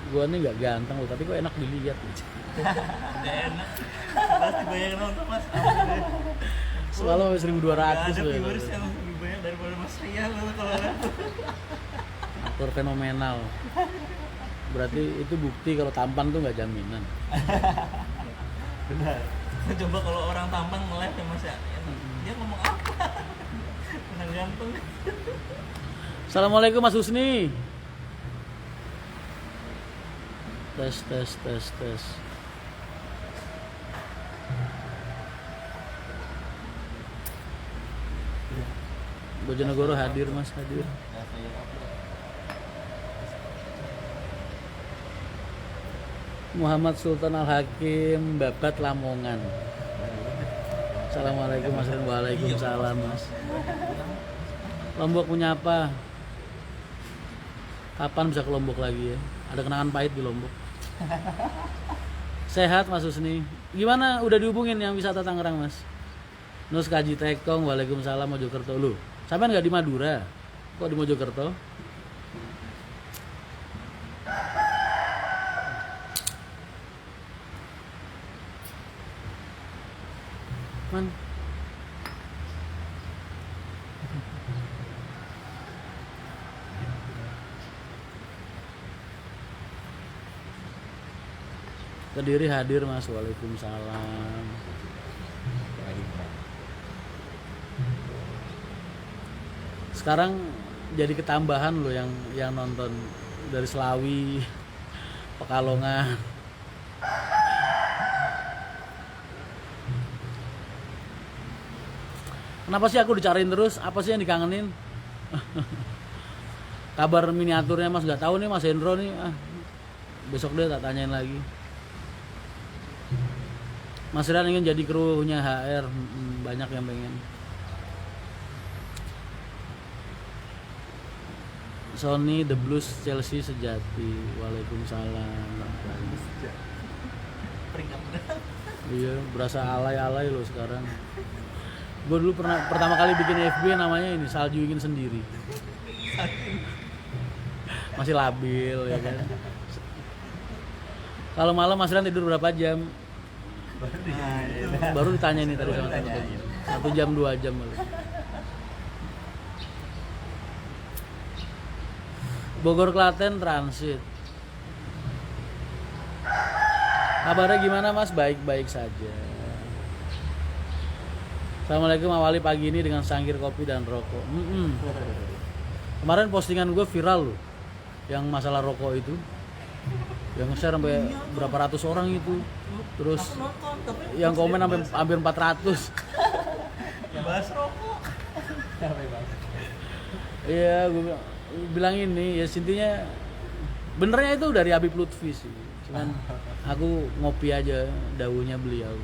Gua nih nggak ganteng loh, tapi kok enak dilihat. Udah enak. Pasti banyak yang nonton Mas. Semalam sampai 1.200 Ada loh. viewers yang lebih banyak daripada Mas Rian loh kalau ada. Aktor fenomenal. Berarti itu bukti kalau tampan tuh nggak jaminan. Benar. Coba kalau orang tampang nge-live ya Mas ya. Dia ngomong apa? Menang ganteng. Assalamualaikum Mas Husni. Tes. Bojonegoro hadir Mas, hadir. Muhammad Sultan Al-Hakim, Babat Lamongan. Assalamualaikum Mas Rin. Waalaikumsalam Mas. Lombok punya apa? Kapan bisa ke Lombok lagi ya? Ada kenangan pahit di Lombok. Sehat Mas Husni. Gimana? Udah dihubungin yang wisata Tangerang Mas? Nus Kaji Tekong, waalaikumsalam Mojokerto. Lu, sampean nggak di Madura? Kok di Mojokerto? Man. Kediri hadir Mas, waalaikumsalam. Sekarang jadi ketambahan loh yang nonton dari Selawi, Pekalongan. Kenapa sih aku dicariin terus? Apa sih yang dikangenin? Kabar miniaturnya Mas nggak tahu nih Mas Hendro nih. Besok deh tak tanyain lagi. Mas Rian ingin jadi krunya HR, banyak yang pengen. Sony The Blues Chelsea sejati. Waalaikumsalam. Peringkat berapa? Iya, berasa alay-alay loh sekarang. Gue dulu pertama kali bikin FB namanya ini salju ingin sendiri. Masih labil ya kan. Kalau malam Mas Rian tidur berapa jam? Baru ditanya ini tadi sama teman-teman. 1 jam 2 jam malah. Bogor Klaten transit. Kabarnya gimana Mas? Baik-baik saja. Assalamualaikum, awali pagi ini dengan sangkir kopi dan rokok. Kemarin postingan gue viral loh, yang masalah rokok itu, yang share sampai berapa ratus orang itu, terus yang komen sampai hampir 400. Bahas rokok. Iya, gue bilang ini ya intinya benernya itu dari Habib Lutfi sih, cuman aku ngopi aja dawuhnya beliau.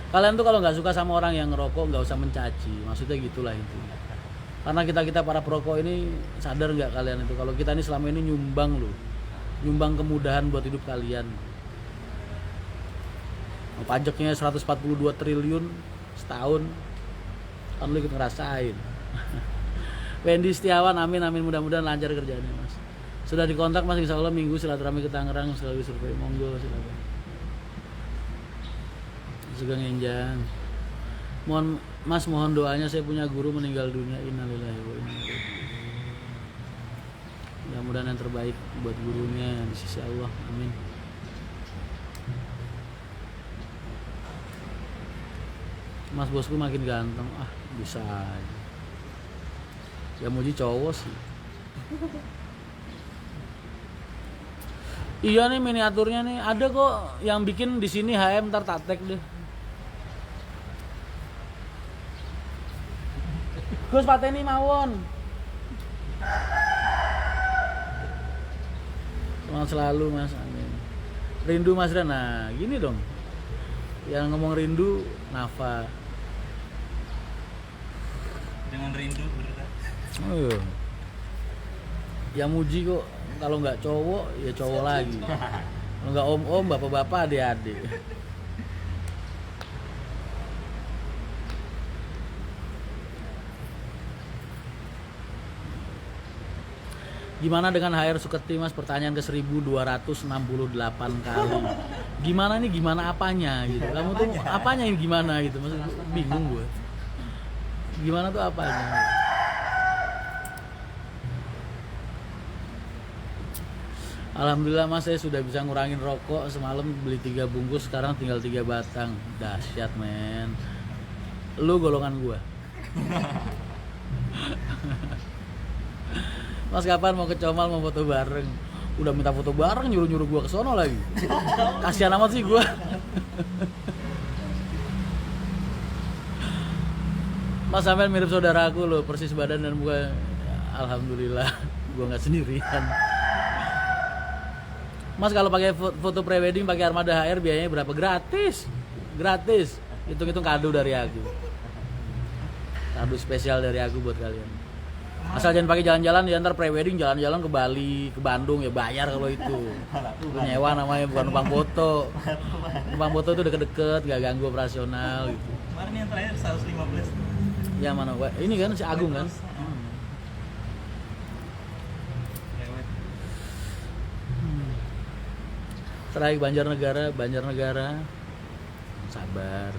Kalian tuh kalau nggak suka sama orang yang ngerokok nggak usah mencaci, maksudnya gitulah intinya. Karena kita para perokok ini sadar nggak kalian itu kalau kita ini selama ini nyumbang loh, nyumbang kemudahan buat hidup kalian. Pajaknya 142 triliun setahun, kan lu ikut ngerasain. Wendy Setiawan, amin mudah-mudahan lancar kerjaannya Mas. Sudah dikontak Mas, insya Allah minggu silaturahmi ke Tangerang selalu survei, monggo silakan. Sugeng Enjang. Mohon doanya, saya punya guru meninggal dunia, innalillahi wa inna ilaihi raji'un. Mudah-mudahan yang terbaik buat gurunya di sisi Allah, amin. Mas bosku makin ganteng, bisa aja. Ya muji cowok sih. Iya nih miniaturnya nih, ada kok yang bikin di sini HM, ntar tak tag deh. Gus pateni mawon. Semangat selalu Mas, amin. Rindu Mas Rian, nah gini dong. Yang ngomong rindu, Nafa. Dengan rindu berat. Oh, yang muji kok kalau nggak cowok ya cowok lagi. Kalau nggak om-om, bapak-bapak, adik-adik. Gimana dengan HR Suketi Mas? Pertanyaan ke 1268 kali. Gimana nih, gimana apanya gitu. Kamu tuh apanya yang gimana gitu. Maksud bingung gue. Gimana tuh apanya? Alhamdulillah Mas, saya sudah bisa ngurangin rokok. Semalam beli 3 bungkus, sekarang tinggal 3 batang. Dahsyat men. Lu golongan gua. Mas kapan mau ke Comal mau foto bareng? Udah minta foto bareng, nyuruh-nyuruh gua ke sono lagi. Kasihan amat sih gua. Mas sampean mirip saudaraku loh, persis badan dan muka. Alhamdulillah, gua nggak sendirian. Mas kalau pakai foto prewedding pakai Armada HR biayanya berapa? Gratis. Gratis. Hitung-hitung kado dari aku. Kado spesial dari aku buat kalian. Asal jangan pakai jalan-jalan ya, ntar prewedding jalan-jalan ke Bali, ke Bandung ya bayar kalau itu. Itu nyewa namanya, bukan numpang foto. Numpang foto itu deket-deket, gak ganggu operasional gitu. Kemarin yang terakhir 115. Ya mana gua? Ini kan si Agung kan? Terakhir Banjarnegara. Sabar.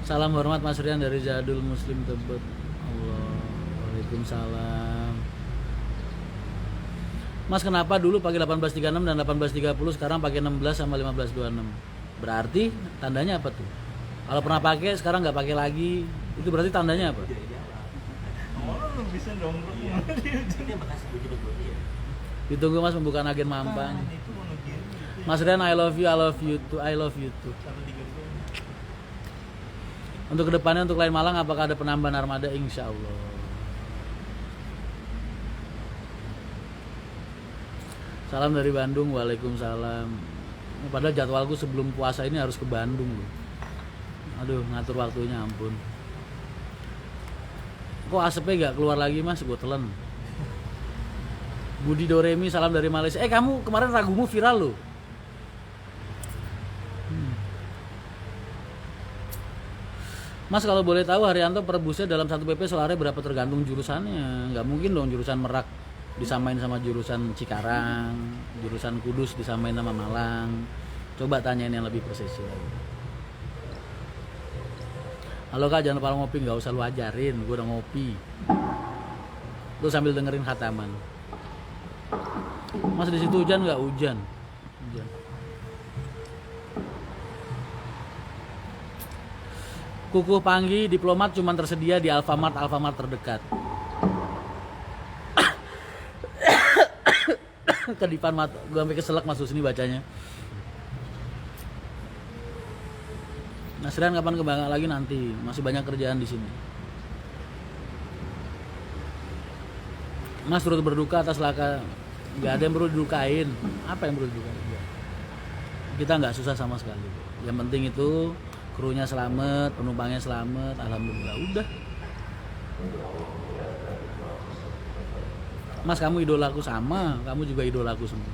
Salam hormat Mas Rian dari Jadul Muslim Tebet. Allah. Waalaikumsalam. Mas kenapa dulu pakai 1836 dan 1830 sekarang pakai 16 sama 1526? Berarti tandanya apa tuh? Kalau pernah pakai sekarang nggak pakai lagi, itu berarti tandanya apa? Oh, lu bisa dong bro. Dia bekas baju ya. Ditunggu Mas pembukaan agen Mampang. Itu monogiri. Mas Rian I love you too. 132. Untuk kedepannya untuk lain Malang apakah ada penambahan armada? Insya Allah. Salam dari Bandung. Waalaikumsalam. Padahal jadwalku sebelum puasa ini harus ke Bandung loh. Aduh ngatur waktunya ampun. Kok asapnya gak keluar lagi Mas? Gue telan. Budi Doremi salam dari Malaysia. Kamu kemarin ragumu viral loh. Mas kalau boleh tahu Haryanto per busnya dalam 1 PP Solarnya berapa tergantung jurusannya? Nggak mungkin dong jurusan Merak disamain sama jurusan Cikarang, jurusan Kudus disamain sama Malang. Coba tanyain yang lebih persis lagi. Halo Kak, jangan lupa ngopi, nggak usah lu ajarin, gue udah ngopi. Lu sambil dengerin khataman. Mas di situ hujan nggak? Hujan. Kukuh Panggi, diplomat cuma tersedia di Alfamart terdekat. Kedipan mata, gue sampai keselak masuk sini bacanya. Mas Rian kapan ke Bangka lagi? Nanti, masih banyak kerjaan di sini. Mas turut berduka atas laka, nggak ada yang perlu didukain. Apa yang perlu didukain? Kita nggak susah sama sekali. Yang penting itu krunya selamat, penumpangnya selamat, alhamdulillah udah. Mas kamu idolaku sama, kamu juga idolaku semua.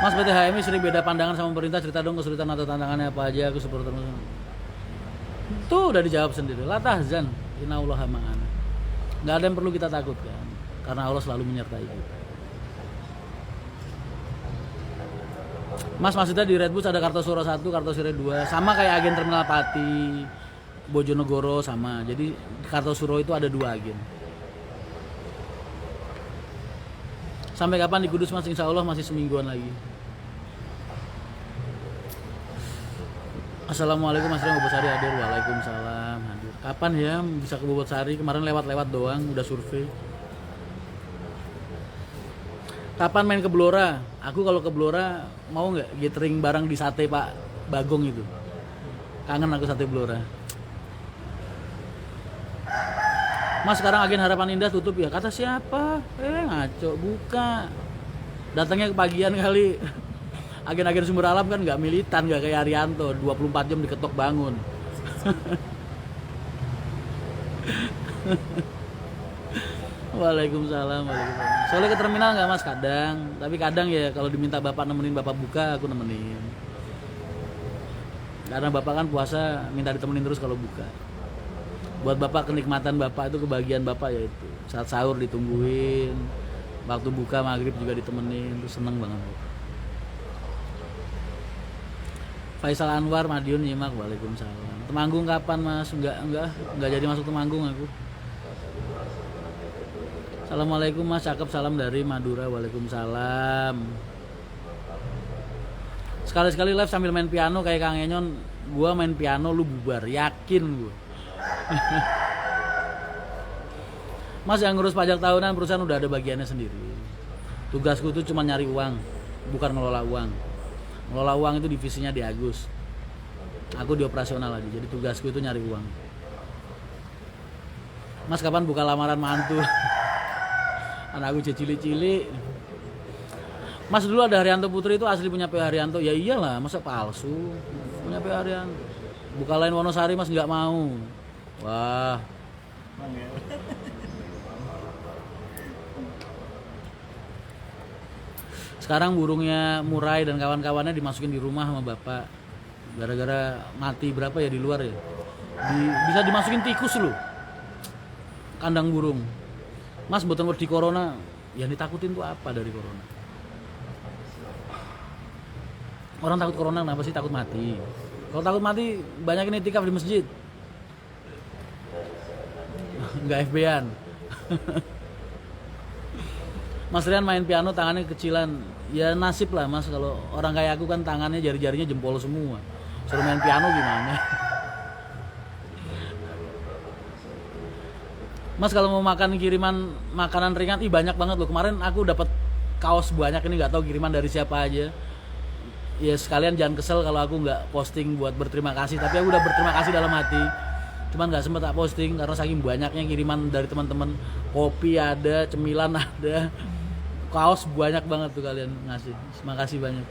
Mas PTHMI sering beda pandangan sama pemerintah, cerita dong kesulitan atau tantangannya apa aja, aku supporter. Tuh udah dijawab sendiri. La tahzan, innallaha ma'ana. Nggak ada yang perlu kita takutkan, karena Allah selalu menyertai kita. Mas maksudnya di Redbus ada Kartosuro 1, Kartosuro 2, sama kayak agen Terminal Pati, Bojonegoro sama. Jadi Kartosuro itu ada 2 agen. Sampai kapan di Kudus Mas? Insya Allah masih semingguan lagi. Assalamualaikum Mas Rian, Bobosari hadir. Waalaikumsalam hadir. Kapan ya bisa ke Bobosari? Kemarin lewat-lewat doang, udah survei. Kapan main ke Blora? Aku kalau ke Blora mau nggak gathering bareng di sate Pak Bagong itu. Kangen aku sate Blora. Mas sekarang agen Harapan Indah tutup ya? Kata siapa? Ngaco, buka. Datangnya kepagian kali. Agen-agen sumber alam kan nggak militan, nggak kayak Haryanto 24 jam diketok bangun. Waalaikumsalam. Soalnya ke terminal nggak Mas? Kadang, tapi kadang ya kalau diminta bapak nemenin bapak buka, aku nemenin. Karena bapak kan puasa minta ditemenin terus kalau buka. Buat bapak, kenikmatan bapak itu, kebahagiaan bapak ya itu. Saat sahur ditungguin, waktu buka maghrib juga ditemenin, itu seneng banget. Faisal Anwar Madiun nyimak, waalaikumsalam. Temanggung kapan mas? Enggak jadi masuk Temanggung aku. Assalamualaikum mas, cakep, salam dari Madura, waalaikumsalam. Sekali-sekali live sambil main piano kayak Kang Enyon. Gua main piano, lu bubar, yakin gua. Mas yang ngurus pajak tahunan perusahaan udah ada bagiannya sendiri. Tugasku tuh cuma nyari uang, bukan ngelola uang. Ngelola uang itu divisinya di Agus. Aku di operasional aja, jadi tugasku itu nyari uang. Mas kapan buka lamaran mantu? Anakku cili-cili. Mas dulu ada Haryanto Putri itu asli punya PH Haryanto. Ya iyalah, masa palsu? Punya PH Haryanto. Buka lain Wonosari mas nggak mau. Wah. Sekarang burungnya Murai dan kawan-kawannya dimasukin di rumah sama bapak. Gara-gara mati berapa ya di luar ya. Bisa dimasukin tikus loh. Kandang burung. Mas buatan di corona, yang ditakutin tuh apa dari corona? Orang takut corona kenapa sih? Takut mati. Kalau takut mati banyakin itikaf di masjid. Nggak FB-an. Mas Rian main piano tangannya kecilan. Ya nasib lah mas, kalau orang kayak aku kan tangannya jari-jarinya jempol semua. Suruh main piano gimana? Mas kalau mau makan kiriman makanan ringan, banyak banget loh. Kemarin aku dapat kaos banyak, ini nggak tahu kiriman dari siapa aja. Ya sekalian jangan kesel kalau aku nggak posting buat berterima kasih, tapi aku udah berterima kasih dalam hati. Cuman nggak sempat tak posting karena saking banyaknya kiriman dari teman-teman. Kopi ada, cemilan ada, kaos banyak banget tuh kalian ngasih. Terima kasih banyak.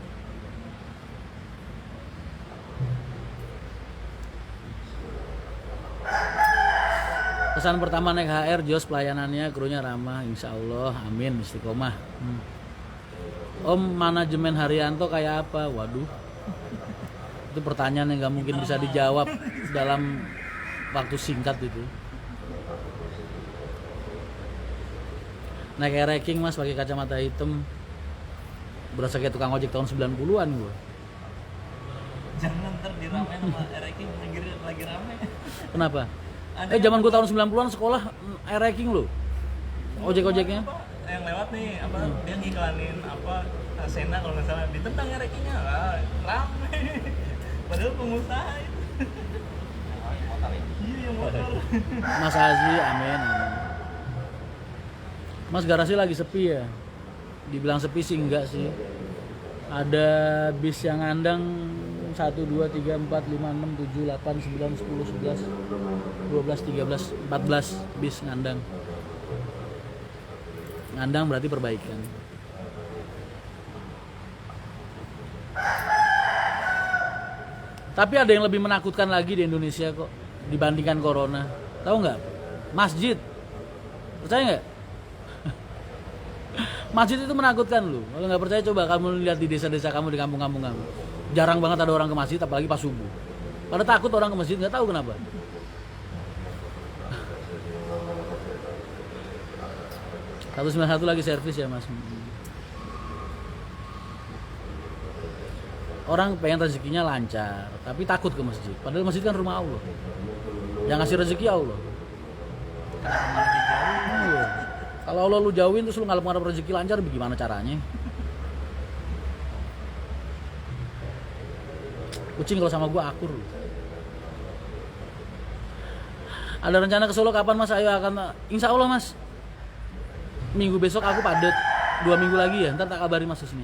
Pesan pertama naik HR, Jos pelayanannya, krunya ramah, insya Allah, amin, istiqomah. Om, manajemen Haryanto kayak apa? Waduh, itu pertanyaan yang nggak mungkin bisa dijawab dalam waktu singkat itu. Naik ranking mas pakai kacamata hitam, berasa kayak tukang ojek tahun 90-an gua. Jangan ntar diramein sama ranking lagi rame. Kenapa? Zaman gua tahun 90-an sekolah ranking loh. Ojek-ojeknya. Yang lewat nih apa dia ngiklanin apa Sena kalau nggak salah ditentang rankingnya lah rame. Padahal pengusaha itu. Iya yang motor. Mas Aziz, amin. Mas garasi lagi sepi ya? Dibilang sepi sih enggak sih. Ada bis yang ngandang 1, 2, 3, 4, 5, 6, 7, 8, 9, 10, 11, 12, 13, 14 bis ngandang. Ngandang berarti perbaikan. Tapi ada yang lebih menakutkan lagi di Indonesia kok dibandingkan corona. Tahu nggak? Masjid. Percaya nggak? Masjid itu menakutkan loh. Kalau nggak percaya coba kamu lihat di desa-desa kamu, di kampung-kampung kamu. Jarang banget ada orang ke masjid, apalagi pas subuh. Pada takut orang ke masjid, nggak tahu kenapa. Satu 91 lagi servis ya mas. Orang pengen rezekinya lancar, tapi takut ke masjid. Padahal masjid kan rumah Allah. Yang ngasih rezeki Allah. Iya. Kalau Allah lu jauhin terus lu ngarep-ngarep rezeki lancar, bagaimana caranya? Kucing kalau sama gua akur. Ada rencana ke Solo kapan mas? Ayo akan, insya Allah mas. Minggu besok aku padet, 2 minggu lagi ya, ntar tak kabarin mas Husni.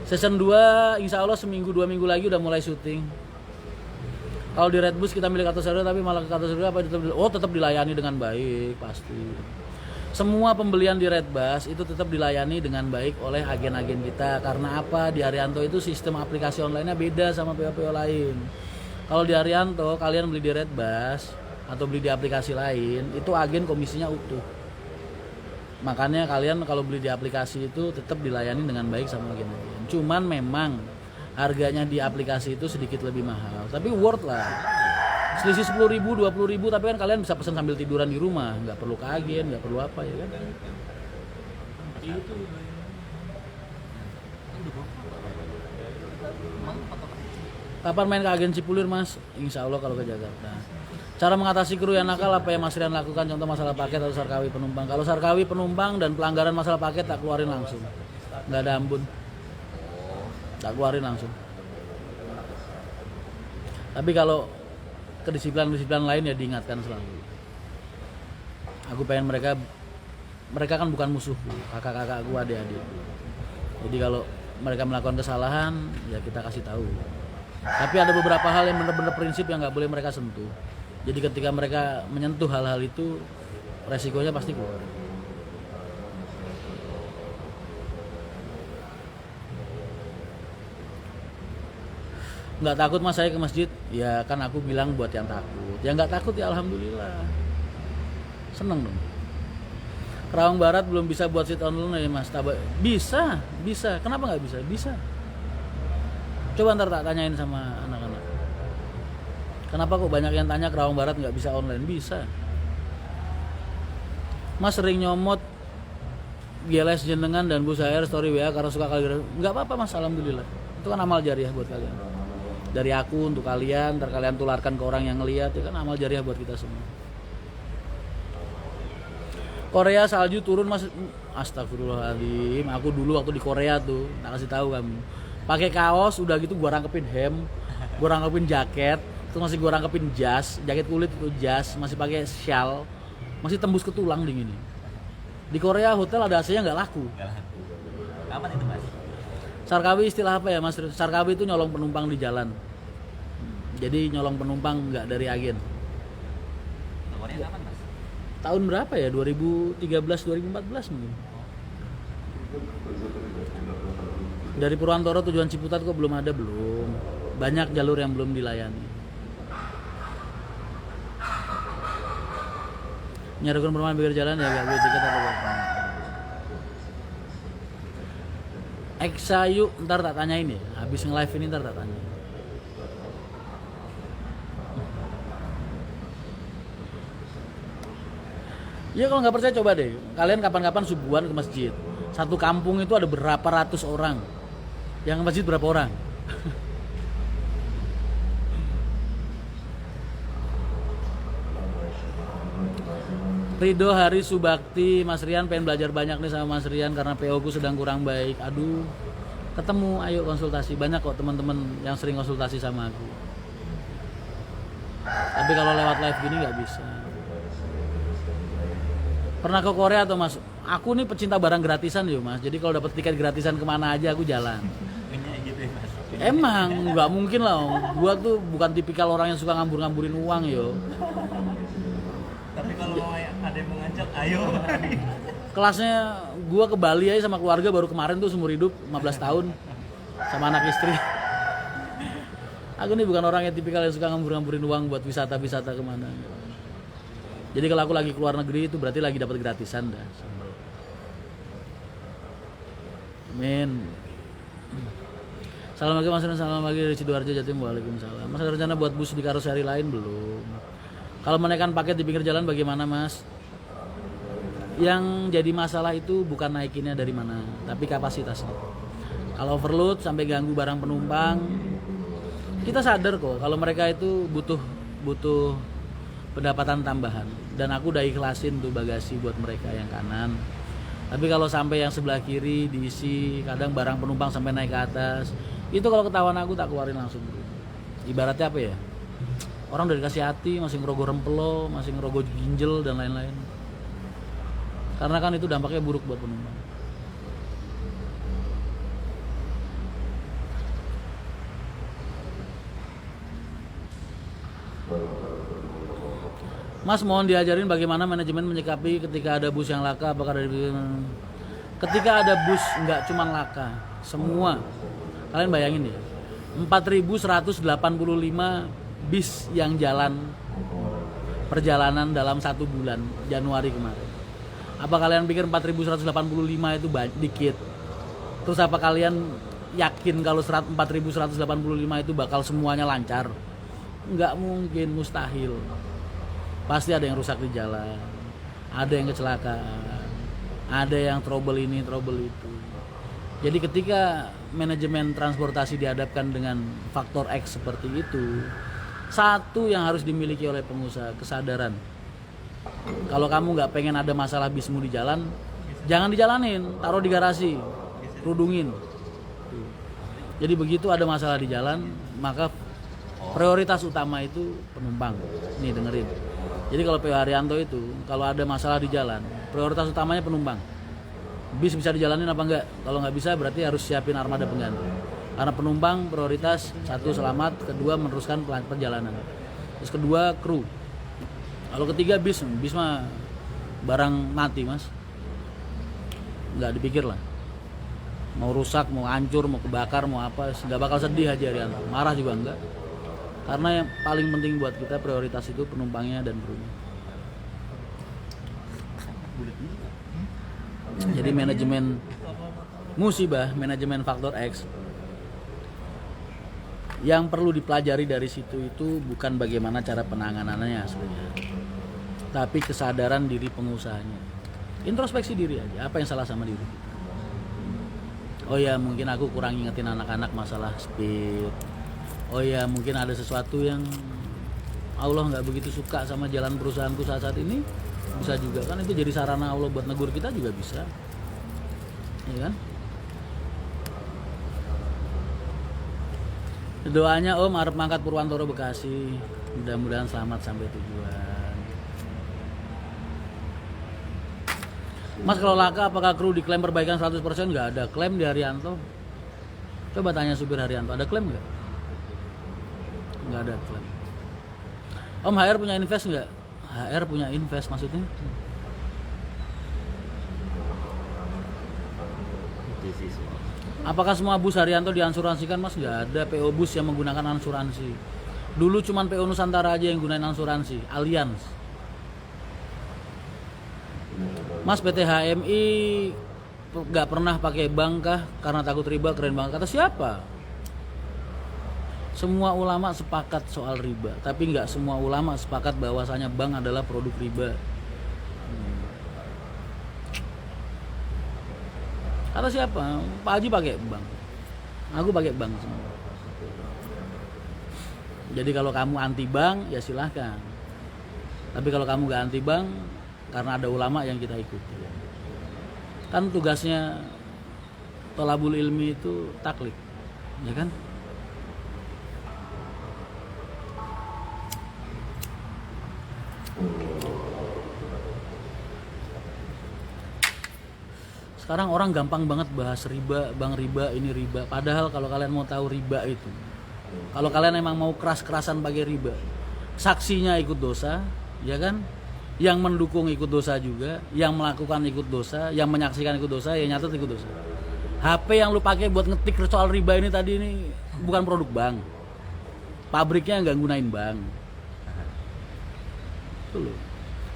Season 2 insya Allah seminggu 2 minggu lagi udah mulai syuting. Kalau di Red Bus kita milik Kartosaudara, tapi malah ke Kartosaudara apa tetap dilayani dengan baik pasti. Semua pembelian di Red Bus itu tetap dilayani dengan baik oleh agen-agen kita. Karena apa? Di Haryanto itu sistem aplikasi online-nya beda sama PO-PO lain. Kalau di Haryanto kalian beli di Red Bus atau beli di aplikasi lain, itu agen komisinya utuh. Makanya kalian kalau beli di aplikasi itu tetap dilayani dengan baik sama agen-agen. Cuman memang harganya di aplikasi itu sedikit lebih mahal, tapi worth lah. Selisih 10.000, 20.000, tapi kan kalian bisa pesan sambil tiduran di rumah, nggak perlu ke agen, nggak perlu apa ya kan. Itu Kapan main ke agen Cipulir mas? Insya Allah kalau ke Jakarta. Cara mengatasi kru yang nakal apa yang Mas Rian lakukan? Contoh masalah paket atau Sarkawi penumpang. Kalau Sarkawi penumpang dan pelanggaran masalah paket tak keluarin langsung, nggak ada ampun, tak keluarin langsung. Tapi kalau kedisiplinan lain ya diingatkan selalu. Aku pengen mereka kan bukan musuhku, kakak-kakakku, adik-adik. Jadi kalau mereka melakukan kesalahan ya kita kasih tahu. Tapi ada beberapa hal yang benar-benar prinsip yang nggak boleh mereka sentuh. Jadi ketika mereka menyentuh hal-hal itu, resikonya pasti keluar. Nggak takut mas saya ke masjid? Ya kan aku bilang buat yang takut. Yang nggak takut ya alhamdulillah. Seneng dong. Kerawang Barat belum bisa buat sit online ya mas? Bisa. Kenapa nggak bisa? Bisa. Coba ntar tak tanyain sama anak-anak. Kenapa kok banyak yang tanya Kerawang Barat nggak bisa online? Bisa. Mas sering nyomot GLS jenengan dan Bu Sair story WA karena suka kaligrafi. Nggak apa-apa mas, alhamdulillah. Itu kan amal jariah buat kalian. Dari aku untuk kalian, ntar kalian tularkan ke orang yang ngeliat, itu kan amal jariah buat kita semua. Korea salju turun mas, astagfirullahaladzim. Aku dulu waktu di Korea tuh, tak kasih tahu kamu. Pakai kaos, udah gitu gua rangkepin hem, gua rangkepin jaket, terus masih gua rangkepin jas, jaket kulit itu jas, masih pakai shawl, masih tembus ke tulang dinginnya. Di Korea hotel ada AC-nya nggak laku. Kapan itu mas? Sarkawi istilah apa ya mas? Sarkawi itu nyolong penumpang di jalan. Jadi nyolong penumpang nggak dari agen. Korea kapan mas? Tahun berapa ya? 2013, 2014 mungkin. Dari Purwantoro tujuan Ciputat kok belum ada? Belum. Banyak jalur yang belum dilayani. Nyarikan perumahan pinggir jalan ya gak beli tiket atau apa? Eksayu ntar tak tanyain ya. Habis nge-live ini ntar tak tanya. Ya kalau nggak percaya coba deh. Kalian kapan-kapan subuhan ke masjid. Satu kampung itu ada berapa ratus orang. Yang ke masjid berapa orang? Ridho Hari Subakti, Mas Rian pengen belajar banyak nih sama Mas Rian karena PO ku sedang kurang baik. Aduh, ketemu, ayo konsultasi. Banyak kok teman-teman yang sering konsultasi sama aku. Tapi kalau lewat live gini nggak bisa. Pernah ke Korea atau mas? Aku nih pecinta barang gratisan yo mas. Jadi kalau dapat tiket gratisan kemana aja aku jalan. Gitu ya, mas. Emang nggak mungkin lah. Gua tuh bukan tipikal orang yang suka ngambur-ngamburin uang yo. Tapi kalau mau ada yang mau ngajak, ayo. Kelasnya gua ke Bali aja sama keluarga baru kemarin tuh seumur hidup 15 tahun sama anak istri. Aku nih bukan orang yang tipikal yang suka ngambur-ngamburin uang buat wisata-wisata kemana. Jadi kalau aku lagi keluar negeri itu berarti lagi dapat gratisan dah. Amin. Salam lagi mas, salam lagi dari Sidoarjo Jatim. Waalaikumsalam. Mas ada rencana buat bus di karoseri lain belum? Kalau menaikkan paket di pinggir jalan bagaimana mas? Yang jadi masalah itu bukan naikinnya dari mana, tapi kapasitasnya. Kalau overload sampai ganggu barang penumpang, kita sadar kok kalau mereka itu butuh pendapatan tambahan. Dan aku udah ikhlasin tuh bagasi buat mereka yang kanan. Tapi kalau sampai yang sebelah kiri diisi, kadang barang penumpang sampai naik ke atas, itu kalau ketahuan aku tak keluarin langsung. Ibaratnya apa ya? Orang udah dikasih hati, masih ngerogoh rempelo, masih ngerogoh ginjal dan lain-lain. Karena kan itu dampaknya buruk buat penumpang. Mas mohon diajarin bagaimana manajemen menyikapi ketika ada bus yang laka. Apakah dari ketika ada bus nggak cuma laka, semua. Kalian bayangin ya, 4.185 bis yang jalan perjalanan dalam 1 bulan Januari kemarin. Apa kalian pikir 4.185 itu dikit? Terus apa kalian yakin kalau 4.185 itu bakal semuanya lancar? Nggak mungkin, mustahil. Pasti ada yang rusak di jalan, ada yang kecelakaan, ada yang trouble ini, trouble itu. Jadi ketika manajemen transportasi dihadapkan dengan faktor X seperti itu, satu yang harus dimiliki oleh pengusaha, kesadaran. Kalau kamu nggak pengen ada masalah bismu di jalan, jangan dijalanin, taruh di garasi, rudungin. Jadi begitu ada masalah di jalan, maka prioritas utama itu penumpang. Nih dengerin. Jadi kalau PO Haryanto itu, kalau ada masalah di jalan, prioritas utamanya penumpang. Bis bisa dijalanin apa enggak? Kalau nggak bisa berarti harus siapin armada pengganti. Karena penumpang prioritas, satu selamat, kedua meneruskan perjalanan. Terus kedua kru. Kalau ketiga bis mah barang mati mas. Nggak dipikir lah. Mau rusak, mau hancur, mau kebakar, mau apa, nggak bakal sedih Haji Haryanto. Marah juga enggak. Karena yang paling penting buat kita prioritas itu penumpangnya dan krunya. Jadi manajemen musibah, manajemen faktor X yang perlu dipelajari dari situ itu bukan bagaimana cara penanganannya sebenarnya, tapi kesadaran diri pengusahanya. Introspeksi diri aja, apa yang salah sama diri kita. Oh ya mungkin aku kurang ingetin anak-anak masalah speed. Oh ya mungkin ada sesuatu yang Allah nggak begitu suka sama jalan perusahaanku saat ini. Bisa juga kan, itu jadi sarana Allah buat negur kita juga bisa, ya kan? Doanya Om arep mangkat Purwantoro Bekasi, mudah-mudahan selamat sampai tujuan. Mas kalau laka apakah kru diklaim perbaikan 100%? Nggak ada klaim di Haryanto. Coba tanya supir Haryanto, ada klaim nggak? Nggak ada klaim. Om HR punya invest nggak? HR punya invest maksudnya? Apakah semua bus Haryanto diansuransikan mas? Nggak ada PO bus yang menggunakan asuransi. Dulu cuman PO Nusantara aja yang gunain asuransi, Allianz. Mas PT HMI nggak pernah pakai bank kah? Karena takut riba, keren banget. Kata siapa? Semua ulama sepakat soal riba, tapi nggak semua ulama sepakat bahwasanya bank adalah produk riba. Kata siapa? Pak Haji pakai bank, aku pakai bank semua. Jadi kalau kamu anti bank ya silahkan, tapi kalau kamu nggak anti bank, karena ada ulama yang kita ikuti. Kan tugasnya tolabul ilmi itu taklid, ya kan? Sekarang orang gampang banget bahas riba, bang riba, ini riba. Padahal kalau kalian mau tahu riba itu, kalau kalian emang mau keras-kerasan pakai riba, saksinya ikut dosa, ya kan? Yang mendukung ikut dosa juga, yang melakukan ikut dosa, yang menyaksikan ikut dosa, yang nyatet ikut dosa. HP yang lu pakai buat ngetik soal riba ini tadi ini bukan produk bank. Pabriknya nggak gunain bank. Tuh loh.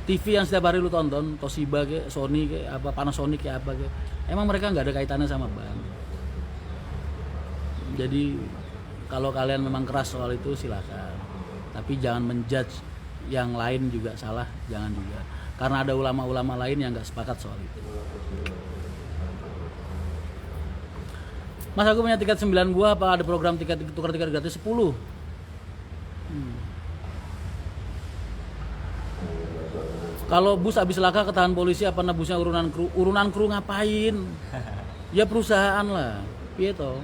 TV yang setiap hari lu tonton, Toshiba kayak, Sony kayak, apa Panasonic kayak apa kayak, emang mereka nggak ada kaitannya sama bank. Jadi kalau kalian memang keras soal itu silakan, tapi jangan menjudge yang lain juga salah, jangan juga, karena ada ulama-ulama lain yang nggak sepakat soal itu. Mas aku punya tiket 9 buah, apa ada program tiket tukar tiket gratis 10? Kalau bus habis laka ketahan polisi, apa busnya urunan kru? Urunan kru ngapain? Ya perusahaan lah, piye toh?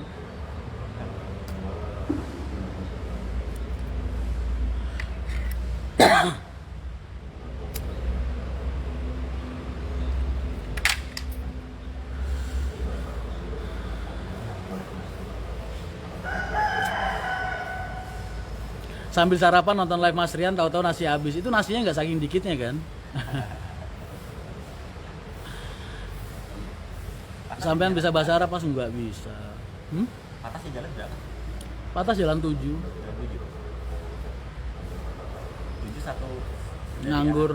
Sambil sarapan nonton live Mas Rian, tahu-tahu nasi habis. Itu nasinya nggak saking dikitnya kan? Sampean bisa bahasa Arab pas nggak bisa? Patas jalan berapa? Patas jalan 7. Jalan 7. 7 satu. Nganggur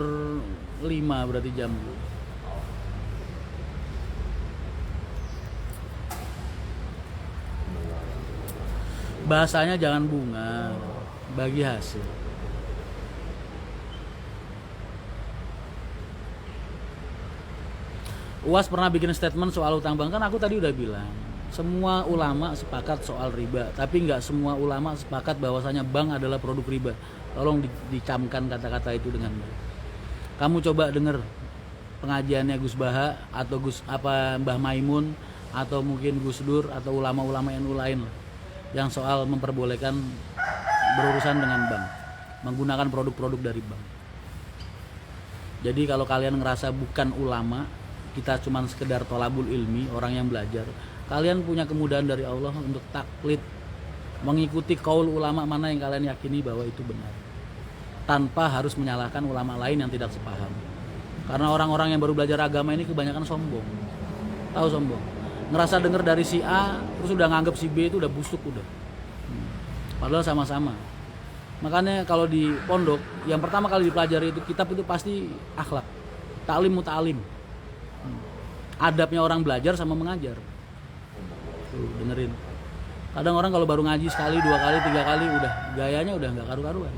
5 berarti jam. bahasanya jangan bunga, bagi hasil. UAS pernah bikin statement soal utang bank, kan aku tadi udah bilang semua ulama sepakat soal riba, tapi nggak semua ulama sepakat bahwasanya bank adalah produk riba. Tolong dicamkan kata-kata itu dengan baik. Kamu coba denger pengajiannya Gus Baha atau Mbah Maimun atau mungkin Gus Dur atau ulama-ulama NU lain lah, yang soal memperbolehkan berurusan dengan bank, menggunakan produk-produk dari bank. Jadi kalau kalian ngerasa bukan ulama, kita cuman sekedar tolabul ilmi, orang yang belajar, kalian punya kemudahan dari Allah untuk taklid, mengikuti kaul ulama mana yang kalian yakini bahwa itu benar, tanpa harus menyalahkan ulama lain yang tidak sepaham. Karena orang-orang yang baru belajar agama ini kebanyakan sombong. Tahu sombong? Ngerasa denger dari si A terus udah nganggep si B itu udah busuk udah. Padahal sama-sama. Makanya kalau di pondok yang pertama kali dipelajari itu kitab itu pasti akhlak, ta'lim muta'alim. Adabnya orang belajar sama mengajar. Tuh, dengerin. Kadang orang kalau baru ngaji sekali, 2 kali, 3 kali udah gayanya udah nggak karu-karuan.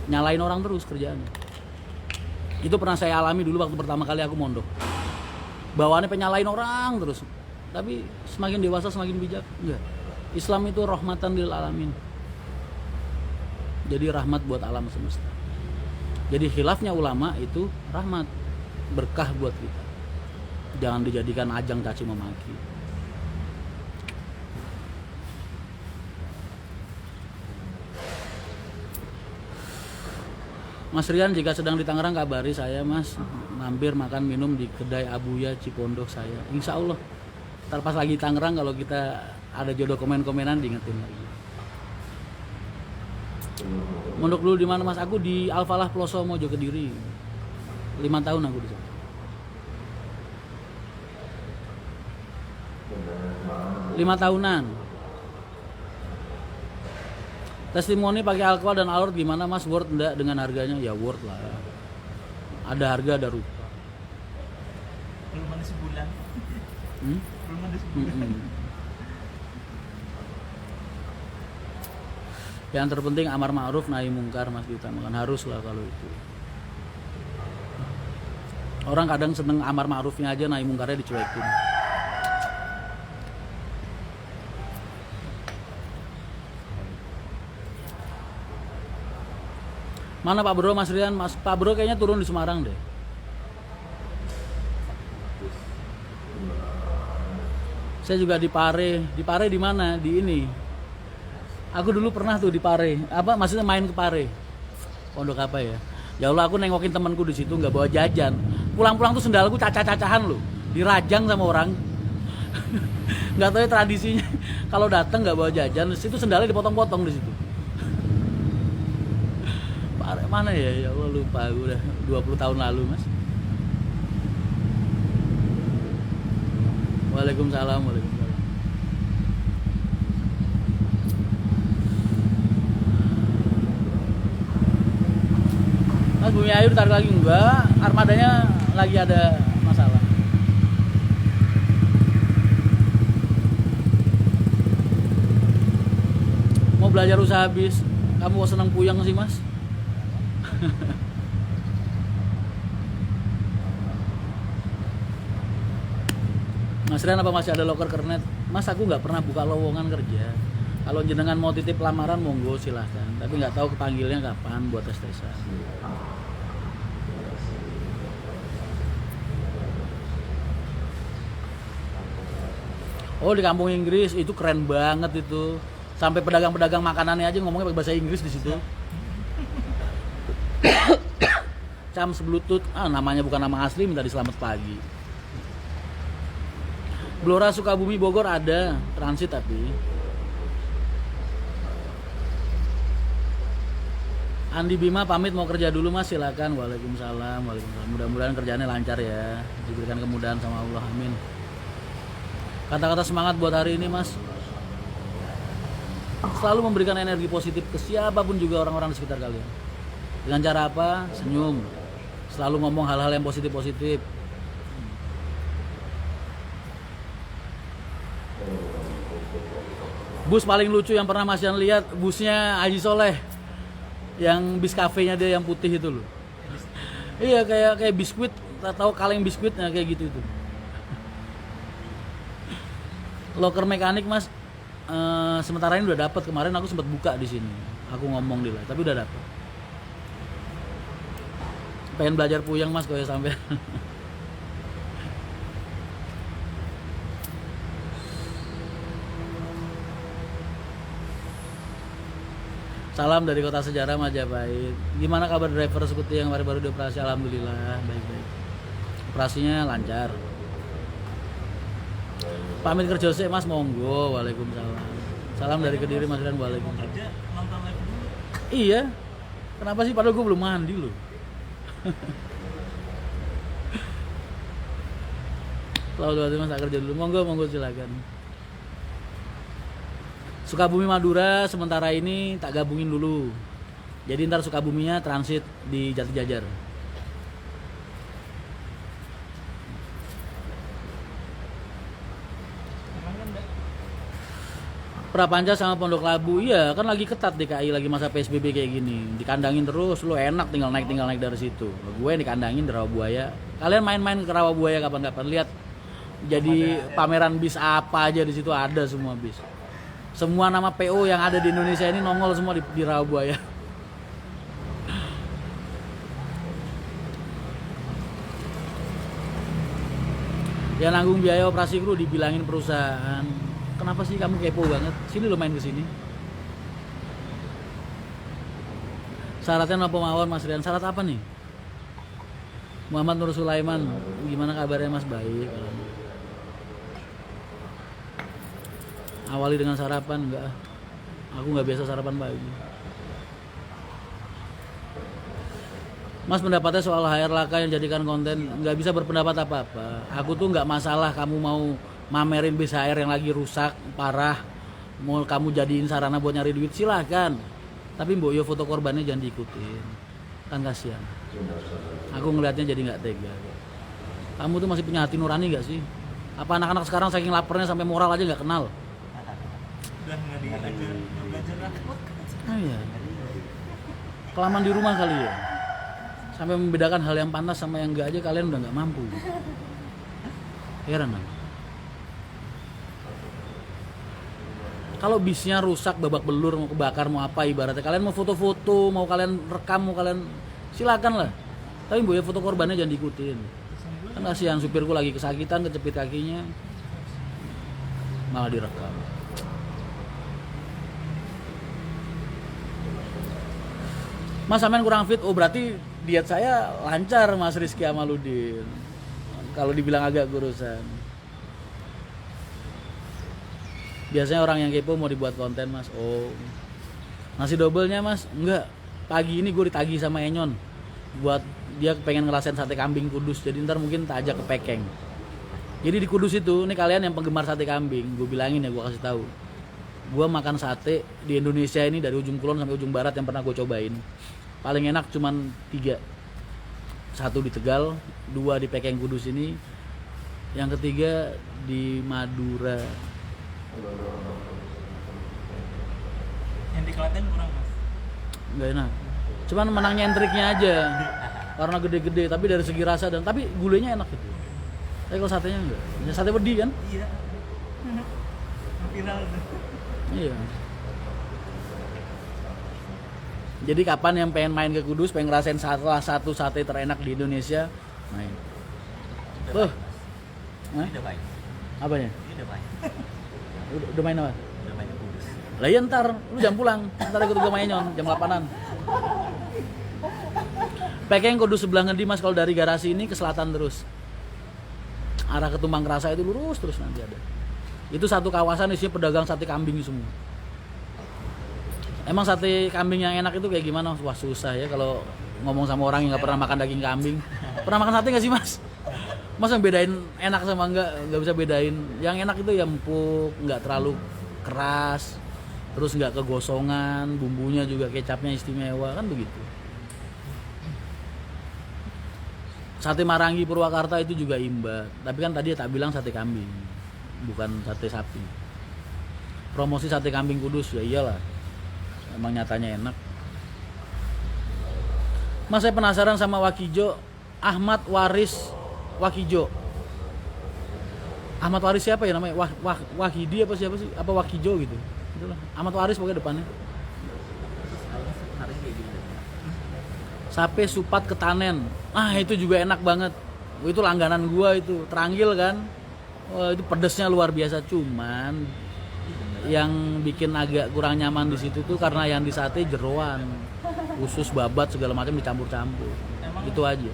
Nyalain orang terus kerjaannya. Itu pernah saya alami dulu waktu pertama kali aku mondok. Bawaannya penyalain orang terus. Tapi semakin dewasa semakin bijak. Enggak. Islam itu rahmatan lil alamin. Jadi rahmat buat alam semesta. Jadi khilafnya ulama itu rahmat, berkah buat kita. Jangan dijadikan ajang caci memaki. Mas Rian, jika sedang di Tangerang kabari saya Mas, mampir makan minum di kedai Abuya Cipondok saya. Insya Allah ntar pas lagi Tangerang kalau kita ada jodoh komen-komenan diingetin lagi. Mondok dulu di mana Mas? Aku di Al-Falah Ploso Mojo Kediri. 5 tahun aku di sana. Lima tahunan. Testimoni pakai alkohol dan alur gimana Mas? Worth enggak dengan harganya? Ya worth lah. Ada harga ada rupa. Belum ada sebulan. Belum ada sebulan. Yang terpenting amar ma'ruf nahi mungkar Mas, diutamakan, harus lah kalau itu. Orang kadang seneng amar ma'rufnya aja, nahi mungkarnya dicuekin. Mana Pak Bro, Mas Rian? Pak Bro kayaknya turun di Semarang deh. Saya juga di Pare. Di Pare di mana? Di ini. Aku dulu pernah tuh di Pare. Apa maksudnya main ke Pare? Pondok apa ya? Ya Allah, aku nengokin temanku di situ nggak bawa jajan. Pulang-pulang tuh sendalku cacah-cacahan loh. Dirajang sama orang. Nggak tahu ya tradisinya. Kalau datang nggak bawa jajan, situ sendalnya dipotong-potong di situ. Mana ya? Ya Allah lupa, udah 20 tahun lalu Mas. Waalaikumsalam. Mas, Bumi Ayu ditarik lagi enggak? Armadanya lagi ada masalah. Mau belajar usaha bis. Kamu senang puyeng sih Mas? Mas Rian, apa masih ada loker kernet? Mas, aku nggak pernah buka lowongan kerja. Kalau jenengan mau titip lamaran monggo silahkan, tapi nggak tahu kepanggilnya kapan buat tes-tesan. Oh, di kampung Inggris itu keren banget itu. Sampai pedagang-pedagang makanannya aja ngomongnya pakai bahasa Inggris di situ. Cam sebelutut, namanya bukan nama asli, minta diselamat pagi. Blora Sukabumi Bogor ada transit tapi. Andi Bima pamit mau kerja dulu Mas, silakan. Waalaikumsalam. Mudah-mudahan kerjaannya lancar ya, diberikan kemudahan sama Allah, amin. Kata-kata semangat buat hari ini Mas. Selalu memberikan energi positif ke siapapun juga orang-orang di sekitar kalian. Dengan cara apa? Senyum. Selalu ngomong hal-hal yang positif-positif. Bus paling lucu yang pernah Mas Yan lihat, busnya Haji Soleh. Yang bis kafenya dia yang putih itu loh. Iya, kayak biskuit, tahu kaleng biskuitnya kayak gitu itu. Loker mekanik Mas, sementara ini udah dapat. Kemarin aku sempat buka di sini. Aku ngomong di live, tapi udah dapat. Pengen belajar puyeng Mas kalau sampai. Salam dari Kota Sejarah Majapahit. Gimana kabar driver skuti yang baru dioperasi? Alhamdulillah baik-baik. Operasinya lancar. Pamit kerja sih Mas, monggo. Waalaikumsalam. Salam dari Kediri Mas dan waalaikumsalam. Kerja nonton live dulu. Iya. Kenapa sih, padahal gue belum mandi loh. Selalu Mas tak kerja dulu. Monggo silakan. Sukabumi Madura sementara ini tak gabungin dulu. Jadi ntar Sukabuminya transit di Jatijajar. Emang kan enggak? Prapanca sama Pondok Labu, iya kan lagi ketat DKI, lagi masa PSBB kayak gini. Dikandangin terus, lu enak tinggal naik dari situ. Gue dikandangin di Rawabuaya. Kalian main-main ke Rawabuaya kapan-kapan, lihat. Jadi pameran bis apa aja di situ ada semua bis. Semua nama PO yang ada di Indonesia ini nongol semua di Rawabuaya. Ya nanggung biaya operasi kru dibilangin perusahaan. Kenapa sih kamu kepo banget? Sini lo main ke sini. Syaratnya apa mawon Mas Rian? Syarat apa nih? Muhammad Nur Sulaiman, gimana kabarnya Mas? Baik. Awali dengan sarapan, enggak. Aku nggak biasa sarapan pagi. Mas, pendapatnya soal HR Laka yang jadikan konten, nggak bisa berpendapat apa-apa. Aku tuh nggak masalah kamu mau mamerin bis HR yang lagi rusak parah, mau kamu jadiin sarana buat nyari duit, silahkan. Tapi mbok yo foto korbannya jangan diikutin, kan kasihan. Aku ngelihatnya jadi nggak tega. Kamu tuh masih punya hati nurani nggak sih? Apa anak-anak sekarang saking laparnya sampai moral aja nggak kenal? Udah nggak belajar rakot. Ah, iya. Kelamaan di rumah kali ya. Sampai membedakan hal yang pantas sama yang enggak aja kalian udah nggak mampu. Heran kan? Kalau bisnya rusak, babak belur, mau kebakar, mau apa ibaratnya, kalian mau foto-foto, mau kalian rekam, mau kalian silakan lah. Tapi boya foto korbannya jangan diikutin. Kan kasihan supirku lagi kesakitan, kecepit kakinya, malah direkam. Mas sampean kurang fit, oh berarti diet saya lancar Mas Rizky Amaludin. Kalau dibilang agak kurusan. Biasanya orang yang kepo mau dibuat konten Mas. Oh, nasi dobelnya Mas? Enggak. Pagi ini gue ditagih sama Enyon buat dia pengen ngerasain sate kambing Kudus. Jadi ntar mungkin tak ajak ke Pekeng. Jadi di Kudus itu, ini kalian yang penggemar sate kambing, gue bilangin ya, gue kasih tahu. Gue makan sate di Indonesia ini dari ujung kulon sampai ujung barat yang pernah gue cobain. Paling enak cuman 3. 1 di Tegal, 2 di Pekeng Kudus ini, yang ketiga di Madura. Yang di Klaten kurang Mas. Nggak enak. Cuman menangnya entriknya aja. Karena gede-gede, tapi dari segi rasa dan tapi gulanya enak gitu. Tapi kalau satenya enggak. Ya, sate wedi kan? Iya. Viral tuh. Iya. Jadi kapan yang pengen main ke Kudus, pengen ngerasain salah satu sate terenak di Indonesia, main. Udah Tuh. main. Udah main. Apanya? Udah main. Udah main apa? Udah main ke Kudus. Lah iya ntar, lu jam pulang. Ntar ikut gue main Nyon, jam 8-an. Pekeng Kudus sebelah ngendi Mas, kalau dari garasi ini ke selatan terus. Arah ke Tumbang Kerasa itu lurus terus nanti ada. Itu satu kawasan isinya pedagang sate kambing semua. Emang sate kambing yang enak itu kayak gimana? Wah susah ya kalau ngomong sama orang yang nggak pernah makan daging kambing. Pernah makan sate nggak sih Mas? Mas yang bedain enak sama nggak bisa bedain. Yang enak itu ya empuk, nggak terlalu keras, terus nggak kegosongan, bumbunya juga kecapnya istimewa kan begitu. Sate Marangi Purwakarta itu juga imbat, tapi kan tadi tak bilang sate kambing, bukan sate sapi. promosi sate kambing Kudus, ya iyalah. Emang nyatanya enak. Mas saya penasaran sama Wakijo, Ahmad Waris Wakijo. Ahmad Waris siapa ya namanya? Wahidi apa siapa sih? Apa Wakijo gitu? Itulah. Ahmad Waris pokoknya depannya. Sape supat ketanen. Ah, itu juga enak banget. Itu langganan gua itu, Teranggil kan. Wah, itu pedesnya luar biasa, cuman yang bikin agak kurang nyaman di situ tuh karena yang di sate jeroan. Usus, babat segala macam dicampur-campur. Itu aja.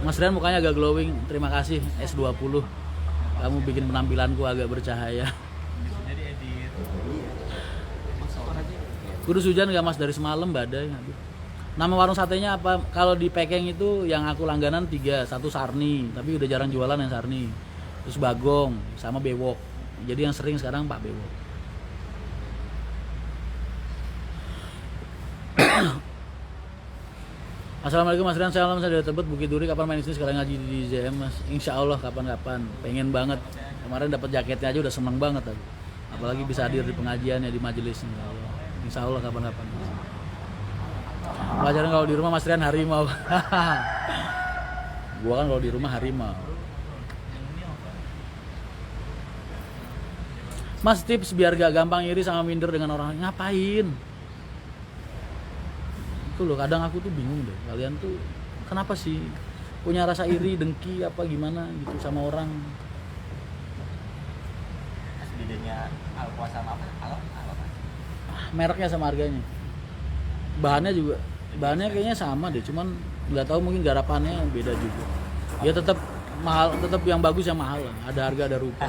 Mas Rian mukanya agak glowing. Terima kasih S20. Kamu bikin penampilanku agak bercahaya. Jadi edit. Kudus hujan gak Mas dari semalam badai. Aduh. Nama warung satenya apa? Kalau di Pekeng itu yang aku langganan 3, satu Sarni, tapi udah jarang jualan yang Sarni. Terus Bagong sama Bewok. Jadi yang sering sekarang Pak Bewok. Assalamualaikum Mas Rian, salam saya dari Tebet Bukit Duri. Kapan main sini sekarang ngaji di ZM Mas? Insya Allah kapan-kapan. Pengen banget. Kemarin dapat jaketnya aja udah seneng banget aku. Apalagi bisa hadir di pengajiannya di majelis. Insya Allah kapan-kapan. Pelajaran kalau di rumah Mas Rian harimau. Gua kan kalau di rumah harimau. Mas tips biar gak gampang iri sama minder dengan orang ngapain? Itu loh kadang aku tuh bingung deh. Kalian tuh kenapa sih punya rasa iri, dengki apa gimana gitu sama orang? Bedanya Alfa sama apa? Apa? Mereknya sama harganya. Bahannya kayaknya sama deh, cuman nggak tahu mungkin garapannya beda juga. Ya tetap mahal, tetap yang bagus yang mahal lah. Ada harga ada rupa.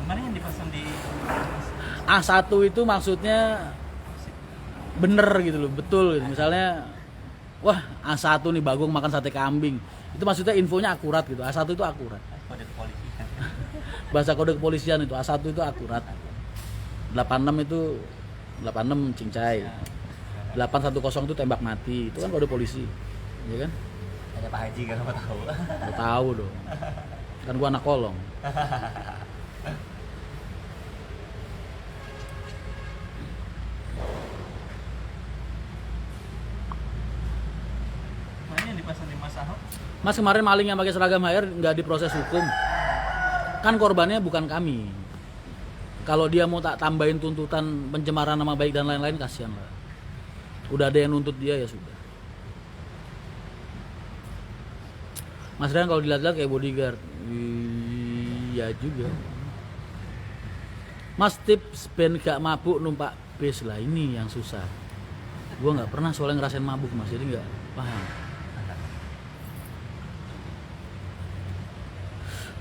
Kemarin yang dipesan di A1 itu maksudnya bener gitu loh, betul gitu. Misalnya wah A1 nih Bagong makan sate kambing. Itu maksudnya infonya akurat gitu. A1 itu akurat. kode kepolisian. Bahasa kode kepolisian itu A1 itu akurat. 86 itu 86 cincai. 810 itu tembak mati. Itu kan kode polisi. Ya kan? Hanya Pak Haji kan apa tahu. Gak tahu dong. Kan gua anak kolong. Kemarin yang dipesan di Mas Ahok. Mas kemarin maling yang pakai seragam HR nggak diproses hukum. Kan korbannya bukan kami. Kalau dia mau tak tambahin tuntutan pencemaran nama baik dan lain-lain kasihan lah. Udah ada yang nuntut dia ya sudah. Mas Rian kalau dilihat-lihat kayak bodyguard. Iya juga. Mas tips ben gak mabuk numpak bis lah, ini yang susah. Gua nggak pernah soalnya ngerasain mabuk Mas, jadi nggak paham.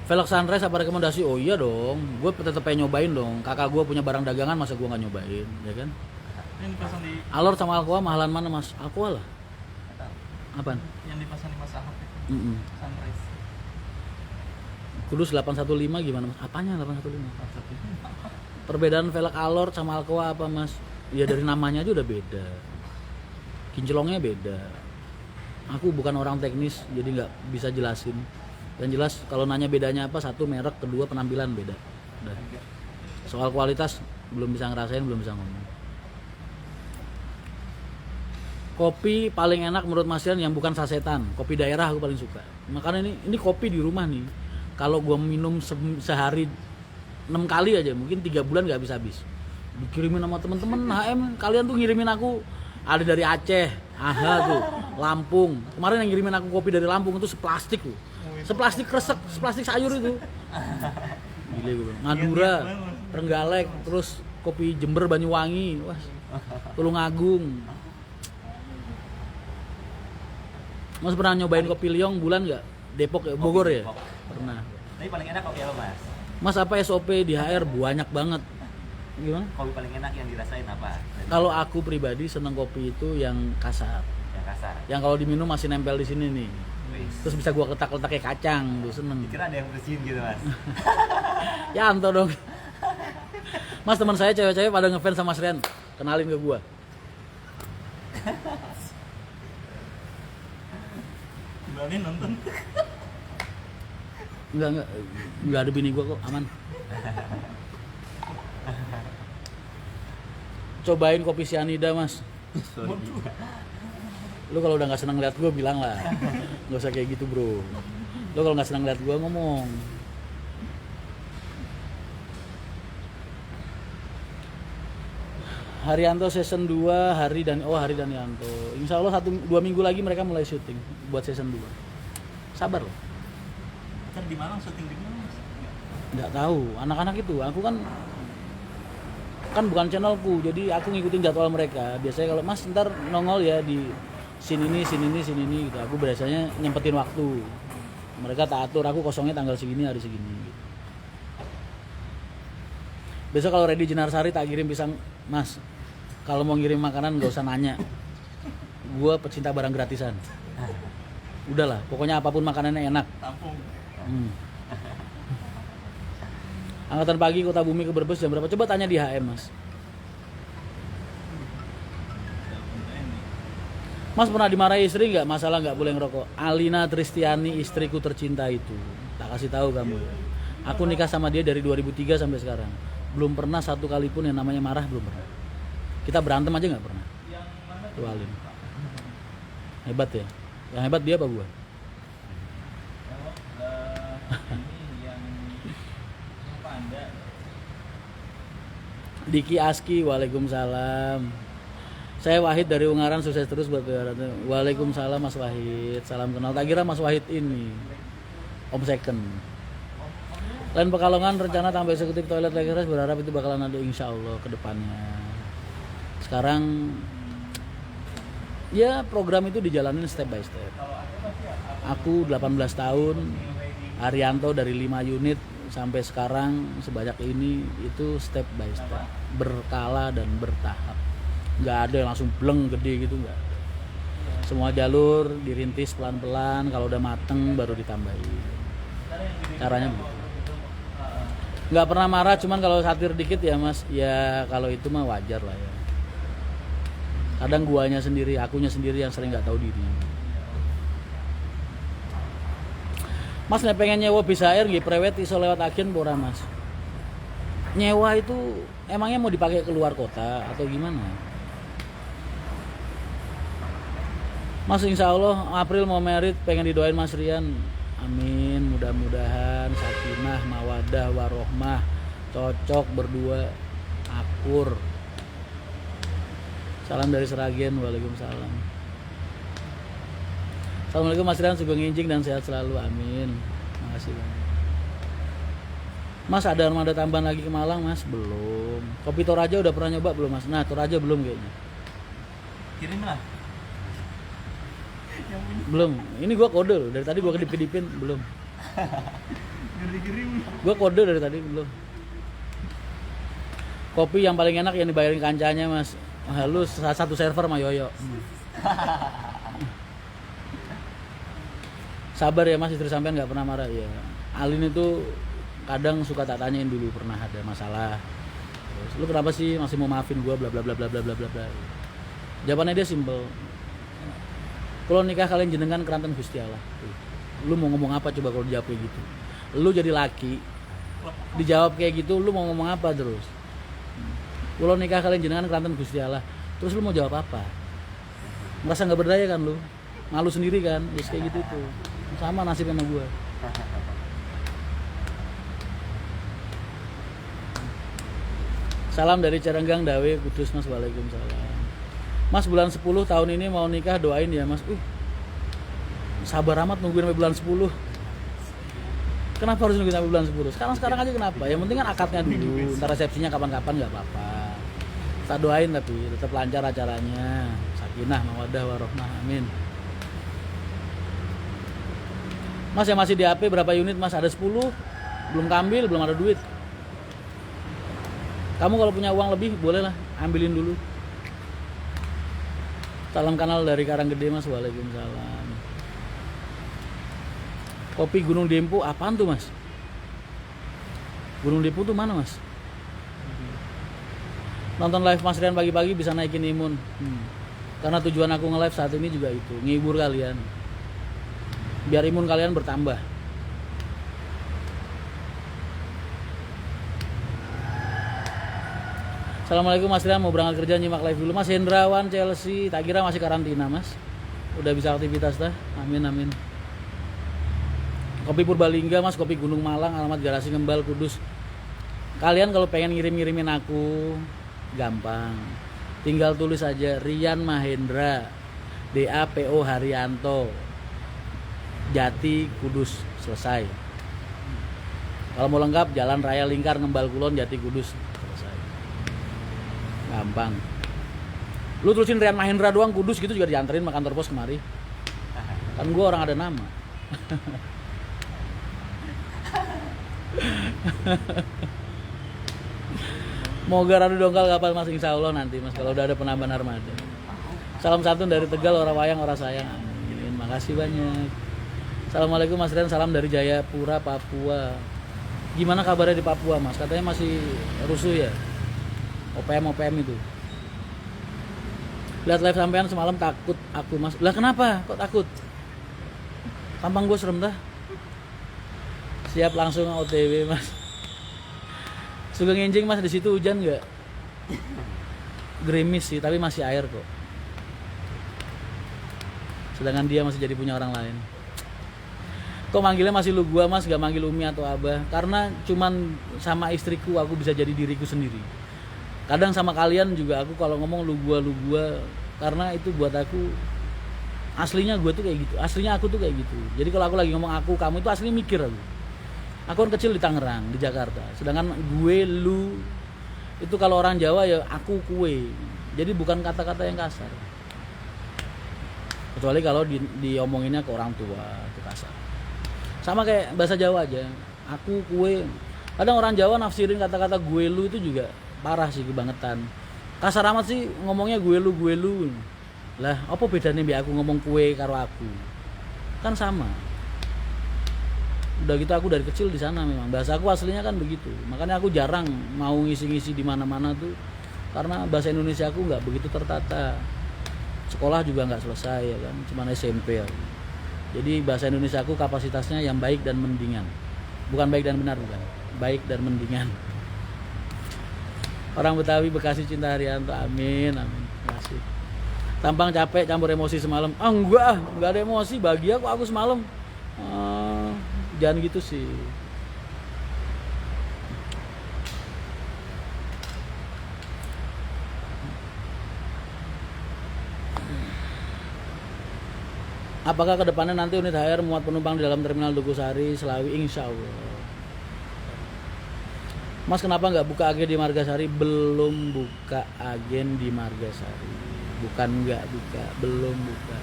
Velg Sunrise apa rekomendasi? Oh iya dong, gue tetep pengen nyobain dong. Kakak gue punya barang dagangan, masa gue nggak nyobain, ya kan? Yang dipesan di Alor sama Alcoa mahalan mana Mas? Alcoa lah. Apaan? yang dipesan di Mas Ahok itu. Sunrise. Kudus 815 gimana Mas? Apanya 815? Perbedaan velg Alor sama Alcoa apa Mas? Ya dari namanya aja udah beda. Kinclongnya beda. Aku bukan orang teknis, jadi nggak bisa jelasin. Dan jelas kalau nanya bedanya apa, satu merek, kedua penampilan beda. Udah. Soal kualitas belum bisa ngerasain, belum bisa ngomong. Kopi paling enak menurut Mas Rian yang bukan sasetan. Kopi daerah aku paling suka. Makanya ini kopi di rumah nih. Kalau gua minum sehari 6 kali aja, mungkin 3 bulan nggak habis-habis. Dikirimin sama temen-temen HM, kalian tuh ngirimin aku ada dari Aceh, aha tuh, Lampung. Kemarin yang ngirimin aku kopi dari Lampung itu seplastik tuh. Seplastik kresek, seplastik sayur itu. Gile gue bilang. Madura, Trenggalek, terus kopi Jember Banyuwangi, wah, Tulungagung. Mas pernah nyobain kopi Liong bulan nggak? Depok ya, Bogor ya? Pernah. Tapi paling enak kopi apa Mas? Mas apa SOP di HR banyak banget. Gimana? Kopi paling enak yang dirasain apa? Kalau aku pribadi seneng kopi itu yang kasar. Yang kasar. Yang kalau diminum masih nempel di sini nih. Wis. Terus bisa gua letak-letak kayak kacang, tuh seneng. Dikira ada yang bersihin gitu Mas. Ya Anto dong. Mas teman saya cewek-cewek pada ngefans sama Mas Rian. Kenalin ke gua. Berani nonton. Enggak ada bini gua kok, aman. Cobain kopi sianida, Mas. Lu kalau udah nggak senang lihat gua bilang lah. Nggak usah kayak gitu, bro. Lu kalau nggak senang lihat gua ngomong. Haryanto season 2, Hari Danianto. Insya Allah 1-2 minggu lagi mereka mulai syuting buat season 2. Sabar loh. Ntar di Malang syuting di mana, Mas? Nggak tahu, anak-anak itu, aku kan bukan channelku, jadi aku ngikutin jadwal mereka. Biasanya kalau Mas ntar nongol ya di scene ini gitu. Aku biasanya nyempetin waktu. Mereka tak atur, aku kosongnya tanggal segini, hari segini gitu. Besok kalau ready Jenarsari tak kirim pisang, Mas. Kalau mau ngirim makanan nggak usah nanya. Gua pecinta barang gratisan. Udahlah, pokoknya apapun makanannya enak. Tampung. Angkatan pagi Kota Bumi ke Brebes jam berapa? Coba tanya di HM, Mas. Mas pernah dimarahi istri nggak? Masalah nggak boleh ngerokok. Alina Tristiani, istriku tercinta itu. Tak kasih tahu kamu. Aku nikah sama dia dari 2003 sampai sekarang. Belum pernah satu kali pun yang namanya marah, belum pernah. Kita berantem aja nggak pernah. Tuh Alin. Hebat ya. Yang hebat dia apa gua? Diki Aski, waalaikumsalam. Saya Wahid dari Ungaran, sukses terus buat PWR. Waalaikumsalam Mas Wahid, salam kenal. Tak kira Mas Wahid ini Om Second. Lain Pekalongan rencana tambah eksekutif toilet Legeres, berharap itu bakalan ada insya Allah ke depannya. Sekarang ya program itu dijalanin step by step. Aku 18 tahun, Haryanto dari 5 unit sampai sekarang sebanyak ini, itu step by step, berkala dan bertahap. Nggak ada yang langsung bleng gede gitu, nggak. Semua jalur dirintis pelan-pelan, kalau udah mateng baru ditambahin. Caranya begitu. Nggak pernah marah, cuman kalau satir dikit ya Mas, ya kalau itu mah wajar lah ya. Kadang guanya sendiri, akunya sendiri yang sering nggak tahu diri. Mas nih pengen nyewa bisa air nggih prewed iso lewat agen pora Mas. Nyewa itu emangnya mau dipakai keluar kota atau gimana? Mas insya Allah April mau merit, pengen didoain Mas Rian. Amin, mudah-mudahan sakinah, mawadah, warohmah, cocok berdua, akur. Salam dari Seragen, waalaikumsalam. Assalamualaikum Mas Rian, sugeng injing dan sehat selalu, amin. Makasih banyak. Mas ada armada tambahan lagi ke Malang Mas? Belum. Kopi Toraja udah pernah nyoba belum Mas? Nah Toraja belum kayaknya. Kirimlah. Belum. Ini gua kode loh, dari tadi gua kedip-kedipin belum. Kirim. Gua kode dari tadi belum. Kopi yang paling enak yang dibayarin kancanya Mas. Lu satu server sama Yoyo. Sabar ya Mas, istri sampean nggak pernah marah ya. Alin itu kadang suka tak tanyain dulu pernah ada masalah. Terus, lu kenapa sih masih mau maafin gua bla bla bla bla bla bla bla. Jawabannya dia simple. Kalau nikah kalian jenengan keranten Gusti Allah. Lu mau ngomong apa coba kalau dijawab kayak gitu? Lu jadi laki dijawab kayak gitu, lu mau ngomong apa terus? Kalau nikah kalian jenengan keranten Gusti Allah, terus lu mau jawab apa? Merasa nggak berdaya kan lu? Malu sendiri kan? Terus kayak gitu tuh. Sama nasib sama gua. Salam dari Carenggang Dawe Kudus Mas, waalaikumsalam. Mas bulan 10 tahun ini mau nikah, doain ya Mas. Sabar amat nungguin sampai bulan 10. Kenapa harus nungguin sampai bulan 10? Sekarang aja kenapa? Yang penting kan akadnya dulu. Ntar resepsinya kapan-kapan nggak apa-apa. Kita doain tapi tetap lancar acaranya. Sakinah, mawaddah, warohmah, amin. Mas yang masih di AP berapa unit Mas? Ada 10. Belum kambil, belum ada duit. Kamu kalau punya uang lebih boleh lah, ambilin dulu. Salam kenal dari Karanggede Mas, waalaikumsalam. Kopi Gunung Dempo apaan tuh Mas? Gunung Dempo tuh mana Mas? Nonton live Mas Rian pagi-pagi bisa naikin imun. Karena tujuan aku nge-live saat ini juga itu, ngehibur kalian. Biar imun kalian bertambah. Assalamualaikum Mas Rian, mau berangkat kerja nyimak live dulu. Mas Hendrawan Chelsea, tak kira masih karantina Mas. Udah bisa aktivitas dah. Amin amin. Kopi Purbalingga Mas, kopi Gunung Malang, alamat Garasi Ngembal Kudus. Kalian kalau pengen ngirim-ngirimin aku gampang. Tinggal tulis aja Rian Mahendra, DAPO Haryanto, Jati Kudus, selesai. Kalau mau lengkap Jalan Raya Lingkar Ngembal Kulon Jati Kudus, selesai. Gampang. Lu tulisin Rian Mahendra doang Kudus gitu juga dianterin sama kantor pos kemari. Kan gua orang ada nama. Mau garadu dongkal kapal Mas, insya Allah nanti Mas kalau udah ada penambahan armada. Salam santun dari Tegal, orang wayang orang sayang. Amin. Makasih banyak. Assalamualaikum Mas Rian, salam dari Jayapura Papua. Gimana kabarnya di Papua Mas? Katanya masih rusuh ya? OPM itu. Lihat live sampean semalam takut aku Mas. Lah kenapa? Kok takut? Tampang gue serem dah. Siap langsung OTW Mas. Suka nginjing Mas, di situ hujan nggak? Gerimis sih, tapi masih air kok. Sedangkan dia masih jadi punya orang lain. Kok manggilnya masih lu gua Mas, gak manggil Umi atau Abah? Karena cuman sama istriku aku bisa jadi diriku sendiri. Kadang sama kalian juga aku kalau ngomong lu gua karena itu buat aku aslinya gua tuh kayak gitu. Aslinya aku tuh kayak gitu. Jadi kalau aku lagi ngomong aku, kamu itu aslinya mikir aku. Aku kan kecil di Tangerang, di Jakarta. Sedangkan gue, lu itu kalau orang Jawa ya aku, kue. Jadi bukan kata-kata yang kasar. Kecuali kalau diomonginnya ke orang tua itu kasar. Sama kayak bahasa Jawa aja. Aku, kue. Kadang orang Jawa nafsirin kata-kata gue, lu itu juga parah sih, kebangetan. Kasar amat sih ngomongnya gue lu. Lah, apa bedanya biar aku ngomong kue karo aku? Kan sama. Udah gitu aku dari kecil di sana memang. Bahasa aku aslinya kan begitu. Makanya aku jarang mau ngisi-ngisi di mana-mana tuh karena bahasa Indonesia aku nggak begitu tertata. Sekolah juga nggak selesai ya kan, cuman SMP ya. Jadi bahasa Indonesia aku kapasitasnya yang baik dan mendingan. Bukan baik dan benar, bukan. Baik dan mendingan. Orang Betawi Bekasi cinta Haryanto, amin, amin. Terima kasih. Tampang capek campur emosi semalam. Enggak ada emosi, bahagia kok aku semalam. Jangan gitu sih. Apakah kedepannya nanti unit HR muat penumpang di dalam terminal Dugusari, Selawi? Insya Allah. Mas kenapa nggak buka agen di Margasari? Belum buka agen di Margasari. Bukan nggak buka, belum buka.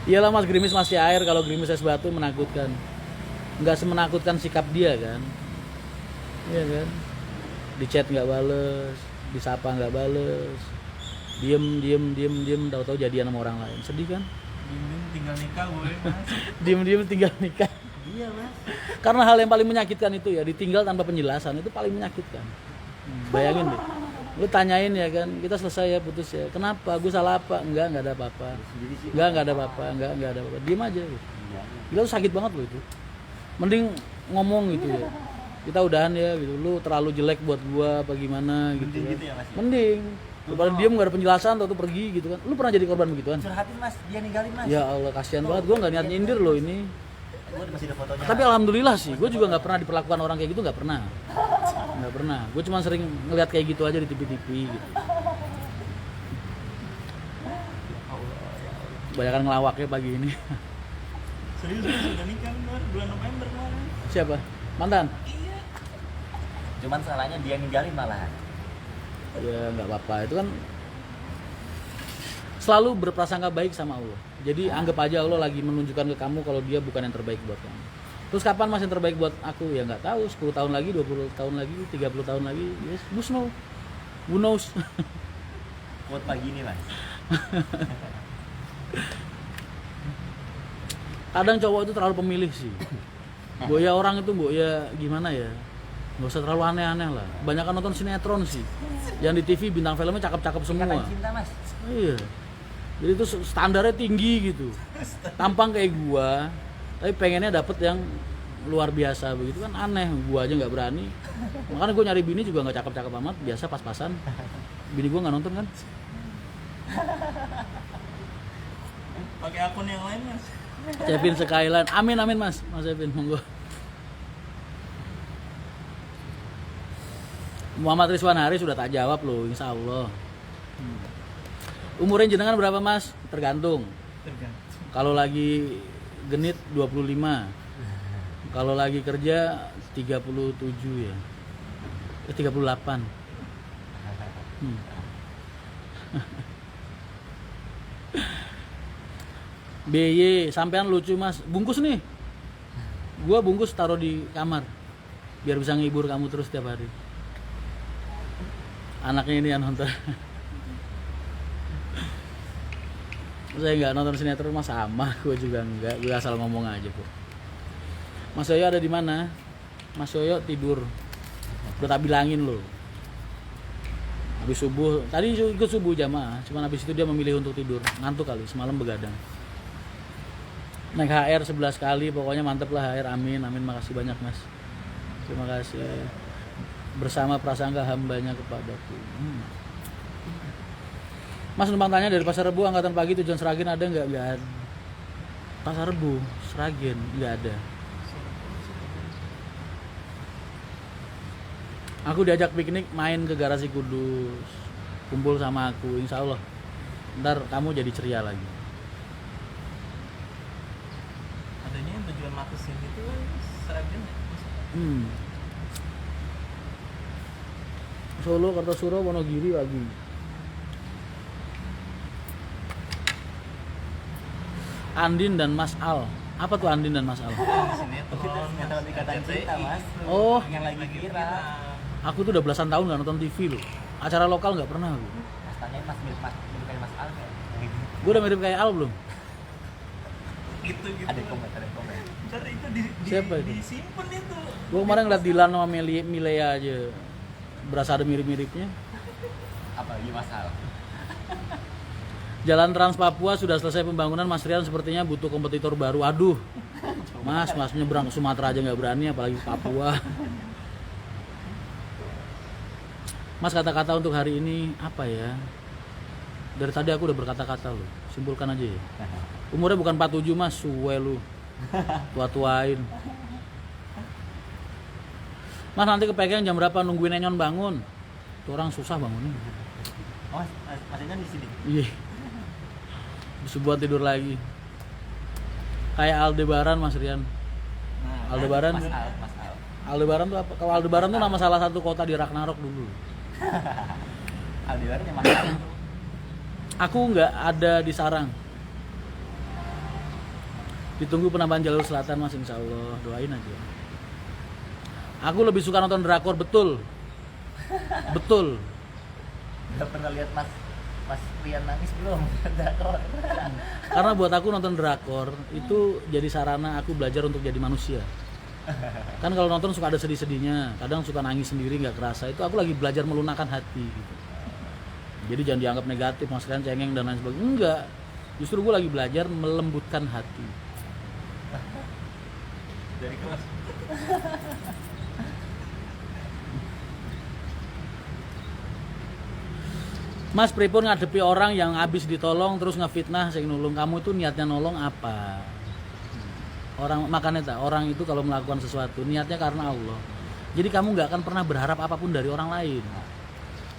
Iyalah Mas, gerimis masih air, kalau gerimis es batu menakutkan. Nggak semenakutkan sikap dia kan. Iya kan. Di chat nggak bales, disapa nggak bales, diem, tahu-tahu jadian sama orang lain. Sedih kan? Diem tinggal nikah gue Mas. Diem tinggal nikah. Iya Mas. Karena hal yang paling menyakitkan itu ya, ditinggal tanpa penjelasan itu paling menyakitkan. Bayangin deh. Lu tanyain ya kan, kita selesai ya, putus ya. Kenapa? Gue salah apa? Enggak ada apa-apa. Enggak ada apa-apa, enggak ada apa-apa. Diem aja gitu. Gila, lu sakit banget lo itu. Mending ngomong gitu ya. Kita udahan ya gitu. Lu terlalu jelek buat gua apa gimana gitu. Mending Ya. gitu ya, Mas? Mending. Daripada diem enggak ada penjelasan atau pergi gitu kan. Lu pernah jadi korban begituan? Curhatin Mas, dia ninggalin Mas. Ya Allah, kasihan banget. Gua enggak niat nyindir loh ini. Gue masih ada fotonya. Tapi alhamdulillah sih, gue juga nggak pernah diperlakukan orang kayak gitu, nggak pernah. Gue cuma sering ngeliat kayak gitu aja di TV gitu. Banyakan ngelawaknya pagi ini. Serius udah nikah bener, bulan November kemarin. Siapa? Mantan? Iya. Cuman salahnya dia ninggalin malahan. Ya nggak apa-apa, itu kan selalu berprasangka baik sama Allah. Jadi anggap aja Allah lagi menunjukkan ke kamu kalau dia bukan yang terbaik buat kamu. Terus kapan Mas yang terbaik buat aku? Ya nggak tahu, 10 tahun lagi, 20 tahun lagi, 30 tahun lagi. Yes, who knows? Buat pagi ini Mas. Kadang cowok itu terlalu pemilih sih. Boya orang itu ya gimana ya? Nggak usah terlalu aneh-aneh lah. Banyakan nonton sinetron sih. Yang di TV bintang filmnya cakep-cakep semua. Ikatan cinta Mas. Iya. Jadi itu standarnya tinggi gitu. Tampang kayak gua, tapi pengennya dapet yang luar biasa begitu kan aneh, gua aja nggak berani. Makanya gua nyari bini juga nggak cakep-cakep amat, biasa pas-pasan. Bini gua nggak nonton kan. Pakai akun yang lain Mas. Kevin Skyline, amin amin mas Kevin, monggo. Muhammad Rizwan Hari sudah tak jawab loh, insya Allah. Umurnya jenengan berapa mas? Tergantung. Kalau lagi genit 25, kalau lagi kerja 37 ya, 38. BY, sampean lucu mas, bungkus nih. Gua bungkus taruh di kamar, biar bisa ngibur kamu terus tiap hari. Anaknya ini yang nonton. Saya nggak nonton sinetron mas, sama gue juga nggak, gue asal ngomong aja kok. Mas Yoyo ada di mana? Mas Yoyo tidur, udah tak bilangin loh. Habis subuh, tadi ikut subuh jamaah, cuman habis itu dia memilih untuk tidur, ngantuk kali, semalam begadang. Naik HR 11 kali, pokoknya mantep lah HR, amin, amin, makasih banyak mas. Terima kasih. Bersama prasangka hambanya kepadaku. Mas numpang tanya dari Pasar Rebo angkatan pagi tujuan Sragen ada nggak? Nggak ada. Pasar Rebo, Sragen nggak ada. Aku diajak piknik main ke Garasi Kudus, kumpul sama aku, insya Allah. Ntar kamu jadi ceria lagi. Adanya yang tujuan Makassar itu Sragen ya? Solo, Kartosuro, Wonogiri lagi. Andin dan Mas Al. Apa tuh Andin dan Mas Al? Sinetron Ikatan Cinta mas. Oh, Yang lagi viral. aku tuh udah belasan tahun nggak nonton TV loh. Acara lokal nggak pernah aku. Mas tanya mas mirip kayak Mas Al kan? Gue udah mirip kayak Al belum? Gitu. Ada komen. Ntar itu Siapa itu? disimpan itu. Gue kemarin ngeliat Dilan sama Milea aja, berasa ada mirip-miripnya. Apalagi Mas Al. Jalan Trans Papua sudah selesai pembangunan, Mas Rian sepertinya butuh kompetitor baru. Aduh, Mas nyebrang ke Sumatera aja nggak berani, apalagi Papua. Mas, kata-kata untuk hari ini apa ya? Dari tadi aku udah berkata-kata loh, simpulkan aja ya. Umurnya bukan 47 mas, suwe lu, tua-tuain. Mas nanti kepegang jam berapa nungguin Enyon bangun? Tuh orang susah bangunnya. Oh masnya di sini. Iya. Bisa buat tidur lagi. Kayak Aldebaran Mas Rian. Nah, Aldebaran. Mas Al. Aldebaran tuh apa? Kalau Aldebaran tuh nama salah satu kota di Ragnarok dulu. Aldebaran yang Mas Al. Aku nggak ada di Sarang. Ditunggu penambahan jalur selatan mas, insya Allah, doain aja. Aku lebih suka nonton drakor, betul. Betul. Udah pernah lihat Mas Rian nangis belum? Drakor. Karena buat aku nonton drakor itu jadi sarana aku belajar untuk jadi manusia. Kan kalau nonton suka ada sedih-sedihnya, kadang suka nangis sendiri nggak kerasa. Itu aku lagi belajar melunakkan hati gitu. Jadi jangan dianggap negatif, mas Rian cengeng dan lain sebagainya. Enggak. Justru gue lagi belajar melembutkan hati. Dari kelas. Mas, pripun ngadepi orang yang habis ditolong terus ngefitnah sing nulung, kamu itu niatnya nolong apa? Orang makanya orang itu kalau melakukan sesuatu niatnya karena Allah. Jadi kamu nggak akan pernah berharap apapun dari orang lain.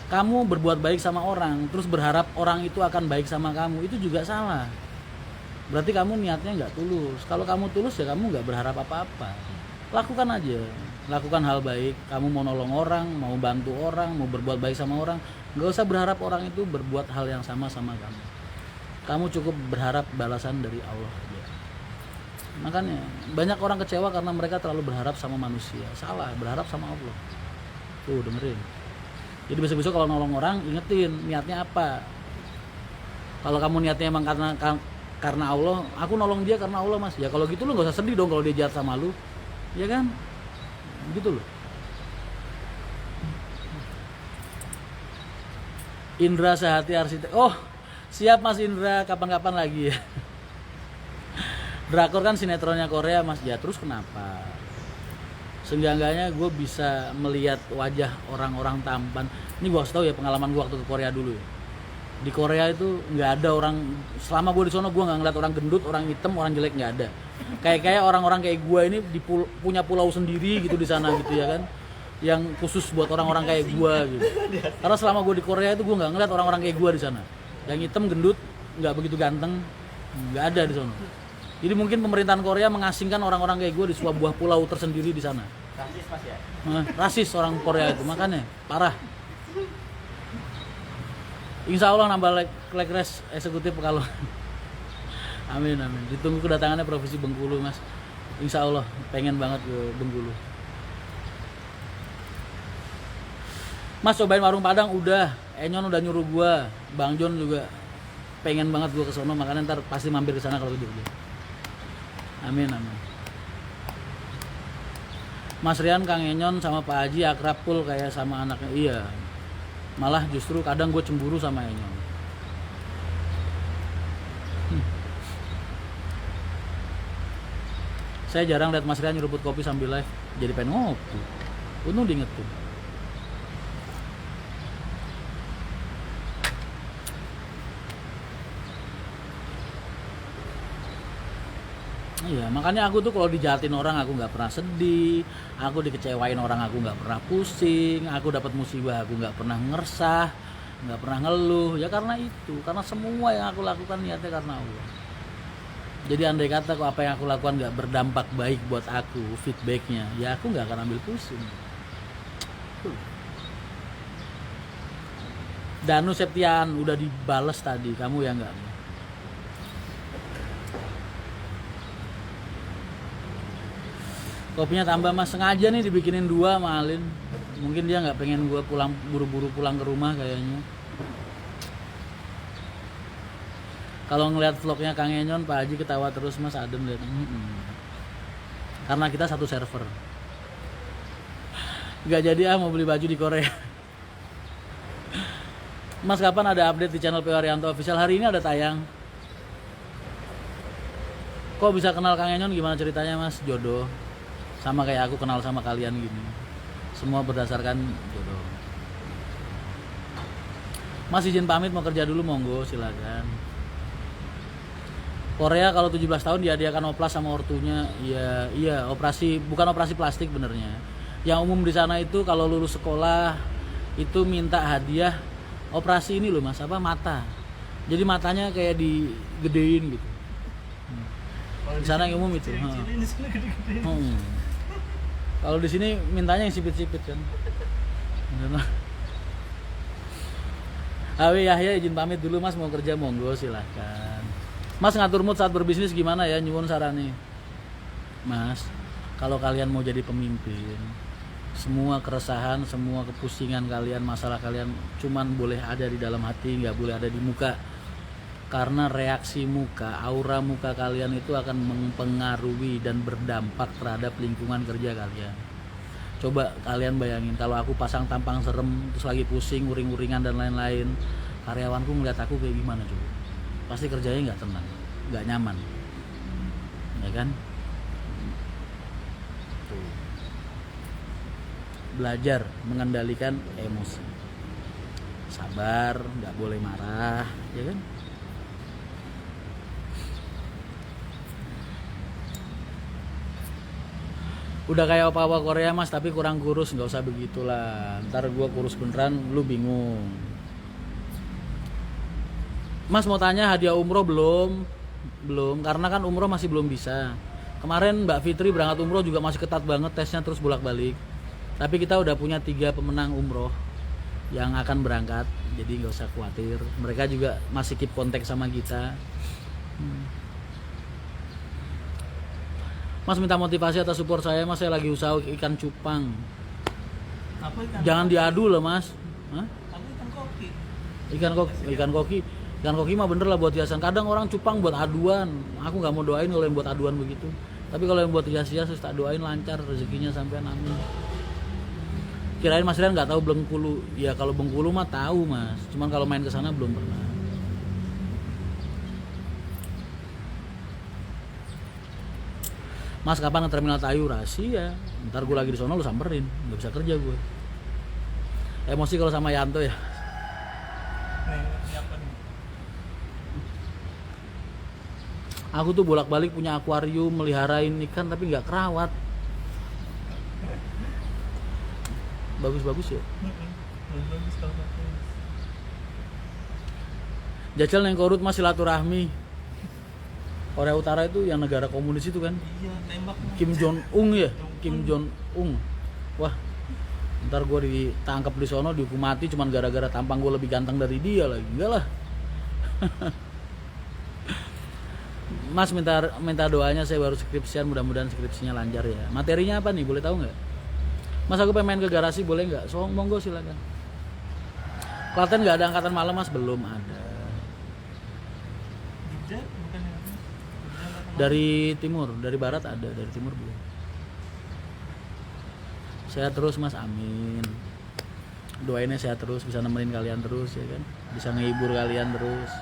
Kamu berbuat baik sama orang terus berharap orang itu akan baik sama kamu, itu juga salah. Berarti kamu niatnya nggak tulus. Kalau kamu tulus ya kamu nggak berharap apa-apa. Lakukan aja, lakukan hal baik. Kamu mau nolong orang, mau bantu orang, mau berbuat baik sama orang, nggak usah berharap orang itu berbuat hal yang sama kamu. Kamu cukup berharap balasan dari Allah aja. Makanya banyak orang kecewa karena mereka terlalu berharap sama manusia. Salah, berharap sama Allah. Tuh dengerin. Jadi besok-besok kalau nolong orang ingetin niatnya apa. Kalau kamu niatnya emang karena Allah, aku nolong dia karena Allah mas. Ya kalau gitu lu nggak usah sedih dong kalau dia jahat sama lu, ya kan? Gitu loh. Indra Sehati Arsitek. Oh siap mas Indra, kapan-kapan lagi ya. Drakor kan sinetronnya Korea mas. Ya terus kenapa? Seenggak-enggaknya gue bisa melihat wajah orang-orang tampan. Ini gue kasih tau ya pengalaman gue waktu ke Korea dulu ya. Di Korea itu nggak ada orang, selama gue di sono gue nggak ngeliat orang gendut, orang hitam, orang jelek, nggak ada. Kayak orang-orang kayak gue ini punya pulau sendiri gitu di sana gitu ya kan, yang khusus buat orang-orang kayak gue gitu. Karena selama gue di Korea itu gue nggak ngeliat orang-orang kayak gue di sana, yang hitam, gendut, nggak begitu ganteng, nggak ada di sana. Jadi mungkin pemerintahan Korea mengasingkan orang-orang kayak gue di sebuah buah pulau tersendiri di sana. Rasis Mas ya? Rasis orang Korea itu, makanya parah. Insya Allah nambah like race eksekutif kalau amin amin. Ditunggu kedatangannya Provinsi Bengkulu Mas. Insya Allah pengen banget ke Bengkulu. Mas cobain warung Padang udah, Enyon udah nyuruh gua, Bang John juga pengen banget gua ke sono, makanya ntar pasti mampir ke sana kalau ke Jogja. Amin amin. Mas Rian, Kang Enyon sama Pak Haji akrab pul kayak sama anaknya. Iya. Malah justru kadang gue cemburu sama Enyon. Saya jarang lihat Mas Rian nyeruput kopi sambil live, jadi pengen ngopi. Untung diingetin. Iya, makanya aku tuh kalau dijahatin orang aku nggak pernah sedih, aku dikecewain orang aku nggak pernah pusing, aku dapat musibah aku nggak pernah ngeresah, nggak pernah ngeluh, ya karena itu, karena semua yang aku lakukan niatnya karena Allah. Jadi andai kata kok apa yang aku lakukan nggak berdampak baik buat aku, feedbacknya, ya aku nggak akan ambil pusing. Danu Septian udah dibales tadi, kamu ya nggak? Kopinya tambah Mas, sengaja nih dibikinin 2 sama Alin. Mungkin dia nggak pengen gue pulang buru-buru pulang ke rumah kayaknya. Kalau ngeliat vlognya Kang Enyon, Pak Haji ketawa terus Mas, adem lihat. Karena kita satu server. Nggak jadi mau beli baju di Korea. Mas kapan ada update di channel PO Haryanto Official? Hari ini ada tayang. Kok bisa kenal Kang Enyon, gimana ceritanya Mas? Jodoh. Sama kayak aku kenal sama kalian gini. Semua berdasarkan jodoh. Mas izin pamit mau kerja dulu, monggo silakan. Korea kalau 17 tahun dihadiahkan oplas sama ortunya. Iya, operasi, bukan operasi plastik benernya. Yang umum di sana itu kalau lulus sekolah itu minta hadiah operasi ini loh Mas, apa mata. Jadi matanya kayak digedein gitu. Di sana yang umum itu. Kalau di sini mintanya yang sipit-sipit kan. Awi Yahya izin pamit dulu Mas, mau kerja monggo silahkan. Mas ngatur mood saat berbisnis gimana ya, nyuwun sarane. Mas, kalau kalian mau jadi pemimpin, semua keresahan, semua kepusingan kalian, masalah kalian cuman boleh ada di dalam hati, nggak boleh ada di muka. Karena reaksi muka, aura muka kalian itu akan mempengaruhi dan berdampak terhadap lingkungan kerja kalian. Coba kalian bayangin kalau aku pasang tampang serem, terus lagi pusing, uring-uringan dan lain-lain, karyawanku ngeliat aku kayak gimana coba? Pasti kerjanya nggak tenang, nggak nyaman, ya kan? Tuh. Belajar mengendalikan emosi, sabar, nggak boleh marah, ya kan? Udah kayak opa-opa Korea Mas, tapi kurang kurus, nggak usah begitulah. Ntar gua kurus beneran, lu bingung. Mas mau tanya hadiah umroh belum? Belum, karena kan umroh masih belum bisa. Kemarin Mbak Fitri berangkat umroh juga masih ketat banget tesnya, terus bolak-balik. Tapi kita udah punya 3 pemenang umroh yang akan berangkat, jadi nggak usah khawatir. Mereka juga masih keep kontak sama kita. Mas minta motivasi atau support saya Mas, saya lagi usaha ikan cupang. Apa ikan? Jangan diadu loh Mas. Hah? Aku ikan koki. Ikan koki mah bener lah buat hiasan. Kadang orang cupang buat aduan. Aku nggak mau doain kalau yang buat aduan begitu. Tapi kalau yang buat hias-hias tak doain lancar rezekinya sampai amin. Kirain Mas Rian nggak tahu Bengkulu. Ya kalau Bengkulu mah tahu Mas. Cuman kalau main ke sana belum pernah. Mas kapan ke terminal Tayu? Rahasia. Ntar gue lagi di sono lu samperin, nggak bisa kerja gue. Emosi kalau sama Yanto ya. Nih, siapa nih? Aku tuh bolak-balik punya akuarium, meliharain ikan tapi nggak kerawat. Bagus-bagus ya. Bagus kalau bagus. Jajal yang korut mas silaturahmi. Korea Utara itu yang negara komunis itu kan. Iya, tembak. Kim Jong Un ya, Kim Jong Un. Wah, ntar gue ditangkap di sono dihukum mati cuman gara-gara tampang gue lebih ganteng dari dia lagi. Enggak lah. Mas minta doanya, saya baru skripsian, mudah-mudahan skripsinya lancar ya. Materinya apa nih, boleh tahu nggak? Mas aku pengen main ke garasi, boleh nggak? So, monggo silakan. Klaten nggak ada angkatan malam mas? Belum ada. Jogja bukan ya? Dari timur, dari barat ada, dari timur belum. Sehat terus mas, amin. Doainnya sehat terus, bisa nemenin kalian terus ya kan, bisa ngehibur kalian terus.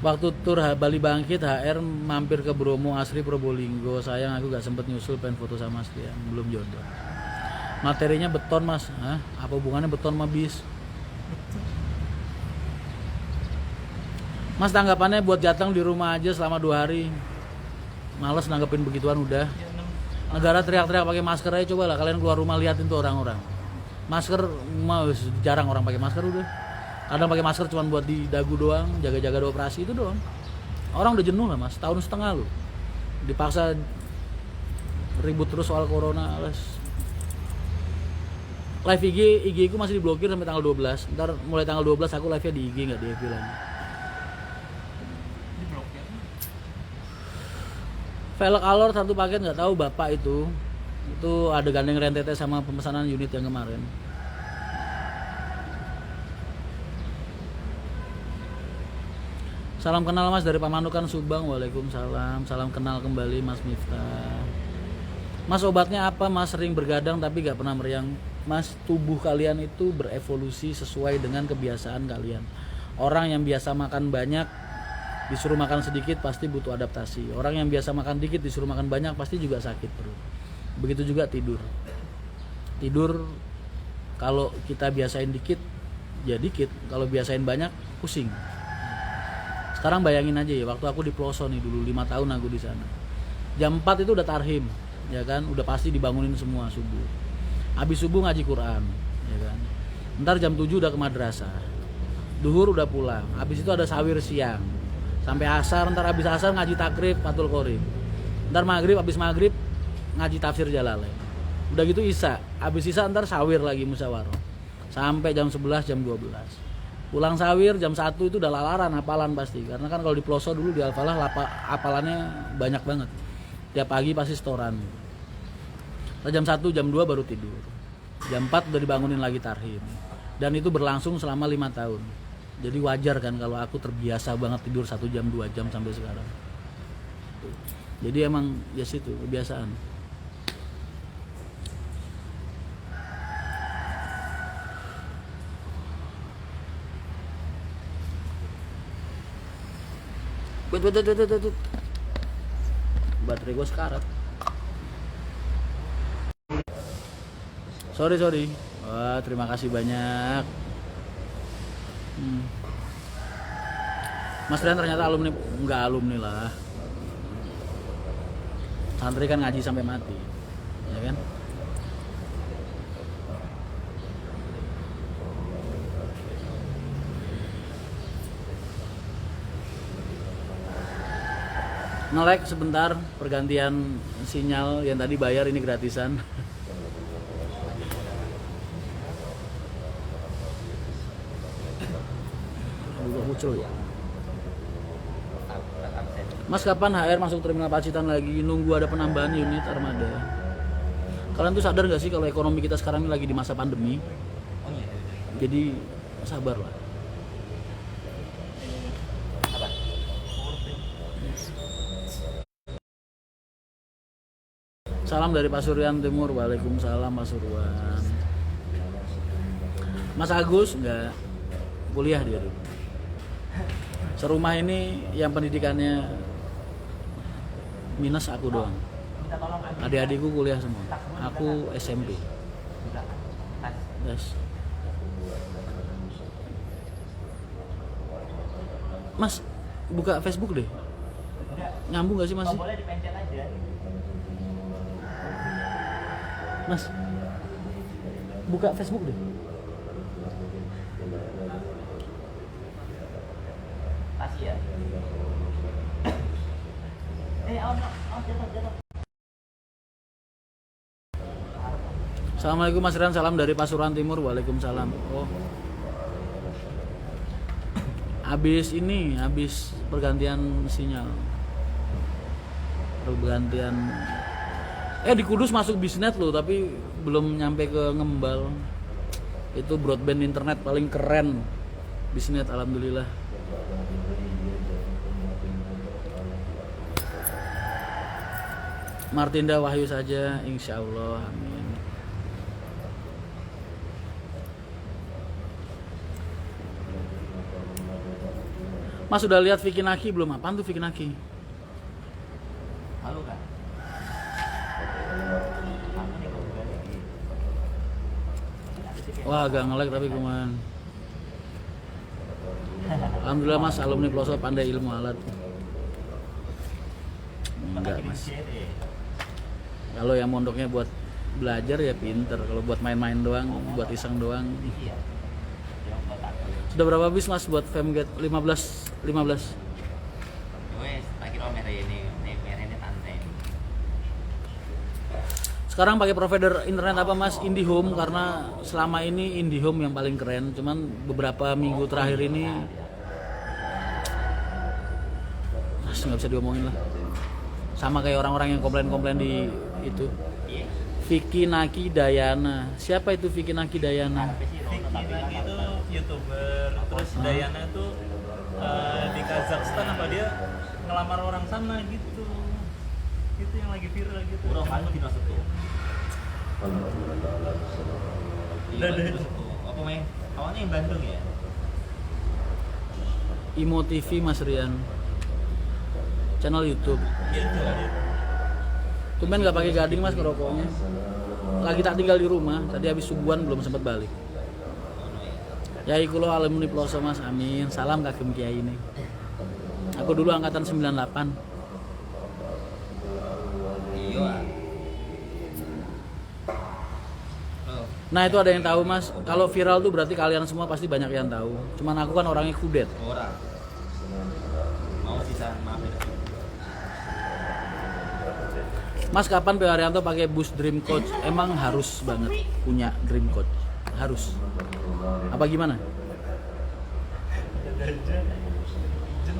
Waktu tur Bali Bangkit HR mampir ke Bromo Asri Probolinggo. Sayang aku gak sempet nyusul, pengen foto sama Astrian, belum jodoh. Materinya beton mas. Hah? Apa hubungannya beton sama bis? Mas tanggapannya buat Jateng di rumah aja selama 2 hari. Males nanggepin begituan udah. Ya, Negara teriak-teriak pakai masker aja, coba lah kalian keluar rumah liatin tuh orang-orang. Masker jarang orang pakai masker udah. Kadang pakai masker cuma buat di dagu doang, jaga-jaga di operasi itu doang. Orang udah jenuh lah mas, tahun setengah lu dipaksa ribut terus soal corona. Live IG ku masih diblokir sampai tanggal 12. Ntar mulai tanggal 12 aku live-nya di IG, nggak di FB lagi. di blok ya. Velg Alor 1 paket, nggak tahu bapak itu ada gandeng rentetnya sama pemesanan unit yang kemarin. Salam kenal mas dari Pamanukan Subang. Waalaikumsalam. Salam kenal kembali mas Miftah. Mas obatnya apa mas? Sering bergadang tapi gak pernah meriang. Mas, tubuh kalian itu berevolusi sesuai dengan kebiasaan kalian. Orang yang biasa makan banyak disuruh makan sedikit pasti butuh adaptasi. Orang yang biasa makan dikit disuruh makan banyak pasti juga sakit perut. Begitu juga tidur. Tidur kalau kita biasain dikit ya dikit, kalau biasain banyak pusing. Sekarang bayangin aja ya, waktu aku di Ploso nih dulu 5 tahun aku di sana. Jam 4 itu udah tarhim, ya kan? Udah pasti dibangunin semua subuh. Habis subuh ngaji Quran, ya kan? Ntar jam 7 udah ke madrasah. Duhur udah pulang. Habis itu ada sawir siang. Sampai asar, ntar habis asar ngaji takrib, fatul qorib. Ntar maghrib, habis maghrib ngaji tafsir Jalalain. Udah gitu isya. Habis isya ntar sawir lagi musyawarah. Sampai jam 11, jam 12. Pulang sawir jam 1 itu udah lalaran hafalan pasti, karena kan kalau di Ploso dulu di Al-Falah hafalannya banyak banget. Tiap pagi pasti setoran. Jam 1 jam 2 baru tidur. Jam 4 udah dibangunin lagi tarhim. Dan itu berlangsung selama 5 tahun. Jadi wajar kan kalau aku terbiasa banget tidur 1 jam 2 jam sampai sekarang. Jadi emang ya situ kebiasaan. Bet. Baterai gue sekarat. Sorry. Wah, terima kasih banyak. Mas Rian ternyata alumni, enggak alumni lah. Santri kan ngaji sampai mati, ya kan? Nge-lag sebentar, pergantian sinyal yang tadi bayar ini gratisan. Buka muncul ya. Mas kapan HR masuk terminal Pacitan lagi? Nunggu ada penambahan unit armada. Kalian tuh sadar gak sih kalau ekonomi kita sekarang ini lagi di masa pandemi? Jadi sabar lah. Salam dari Pasuruan Timur. Waalaikumsalam Pasuruan. Mas Agus enggak kuliah dia dulu. Serumah ini yang pendidikannya minus aku doang. Minta tolong ambil Adik-adikku kuliah semua. Aku SMP. belakang. Tas. Yes. Mas, buka Facebook deh. Enggak. Nyambung gak sih Oh, masih? boleh dipencet aja. Mas, buka Facebook deh. Tas ya. Jatuh. Assalamualaikum Mas Rian, salam dari Pasuruan Timur. Waalaikumsalam. Oh. Habis pergantian sinyal. Pergantian. Di Kudus masuk bisnet loh, tapi belum nyampe ke Ngembal. Itu broadband internet paling keren. Bisnet alhamdulillah. Martinda Wahyu saja, insya Allah, amin. Mas sudah lihat Vicky Naki belum? Apaan tuh Vicky Naki? Halo kan? Wah agak nge-lag tapi kuman. Alhamdulillah Mas, alumni Ploso pandai ilmu alat. Enggak Mas. Kalau yang mondoknya buat belajar ya pinter. Kalau buat main-main doang, buat iseng doang. Iya. Sudah berapa bis Mas buat Femgate? 15. Wes, tak kira merah ini tante. Sekarang pakai provider internet apa Mas? IndiHome, karena selama ini IndiHome yang paling keren. Cuman beberapa minggu terakhir ini Mas nggak bisa diomongin lah. Sama kayak orang-orang yang komplain-komplain di itu. Iya. Vicky Naki Dayana. Siapa itu Vicky Naki Dayana? Vicky Naki itu YouTuber, terus Dayana itu di Kazakhstan apa dia ngelamar orang sana gitu. Itu yang lagi viral gitu. Urang kan di Nosetu. Apa main? Awalnya yang Bandung ya? Imo TV Mas Rian. Channel YouTube. Gitu. Tumben nggak pakai gading Mas ngerokoknya. Lagi tak tinggal di rumah. Tadi habis subuhan belum sempat balik. Yai kulo alumni Ploso Mas, amin. Salam kagem kiai ini. Aku dulu angkatan 98. Iya. Nah itu ada yang tahu Mas. Kalau viral tuh berarti kalian semua pasti banyak yang tahu. Cuman aku kan orangnya kudet. Orang. Mau sisa maaf ya. Mas kapan P Haryanto pakai bus Dream Coach? Emang harus banget punya Dream Coach. Harus. Apa gimana?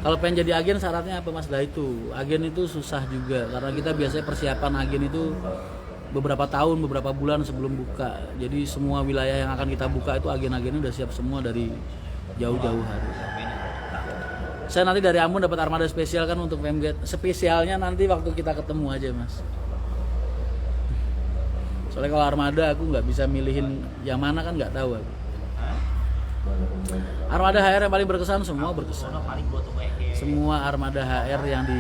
Kalau pengen jadi agen syaratnya apa Mas? Lah itu, agen itu susah juga karena kita biasanya persiapan agen itu beberapa tahun, beberapa bulan sebelum buka. Jadi semua wilayah yang akan kita buka itu agen-agennya udah siap semua dari jauh-jauh hari. Saya nanti dari Ambon dapat armada spesial kan untuk Femgate. Spesialnya nanti waktu kita ketemu aja Mas. Soalnya kalau armada aku nggak bisa milihin yang mana kan nggak tahu aku. Armada HR yang paling berkesan, semua berkesan. Semua armada HR yang di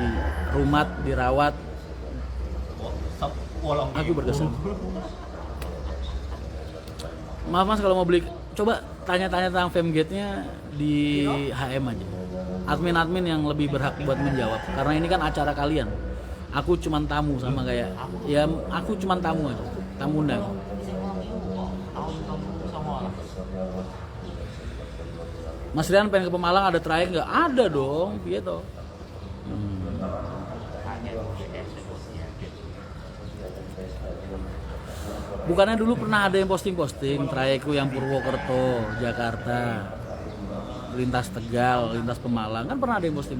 rumah dirawat, aku berkesan. Maaf Mas kalau mau beli, coba tanya-tanya tentang Femgate-nya di HM aja. Admin-admin yang lebih berhak buat menjawab. Karena ini kan acara kalian. Aku cuman tamu sama kayak, ya aku cuman tamu aja, tamu undang. Mas Rian pengen ke Pemalang, ada trayek nggak? Ada dong, gitu. Bukannya dulu pernah ada yang posting trayekku yang Purwokerto, Jakarta, lintas Tegal, lintas Pemalang, kan pernah ada yang posting.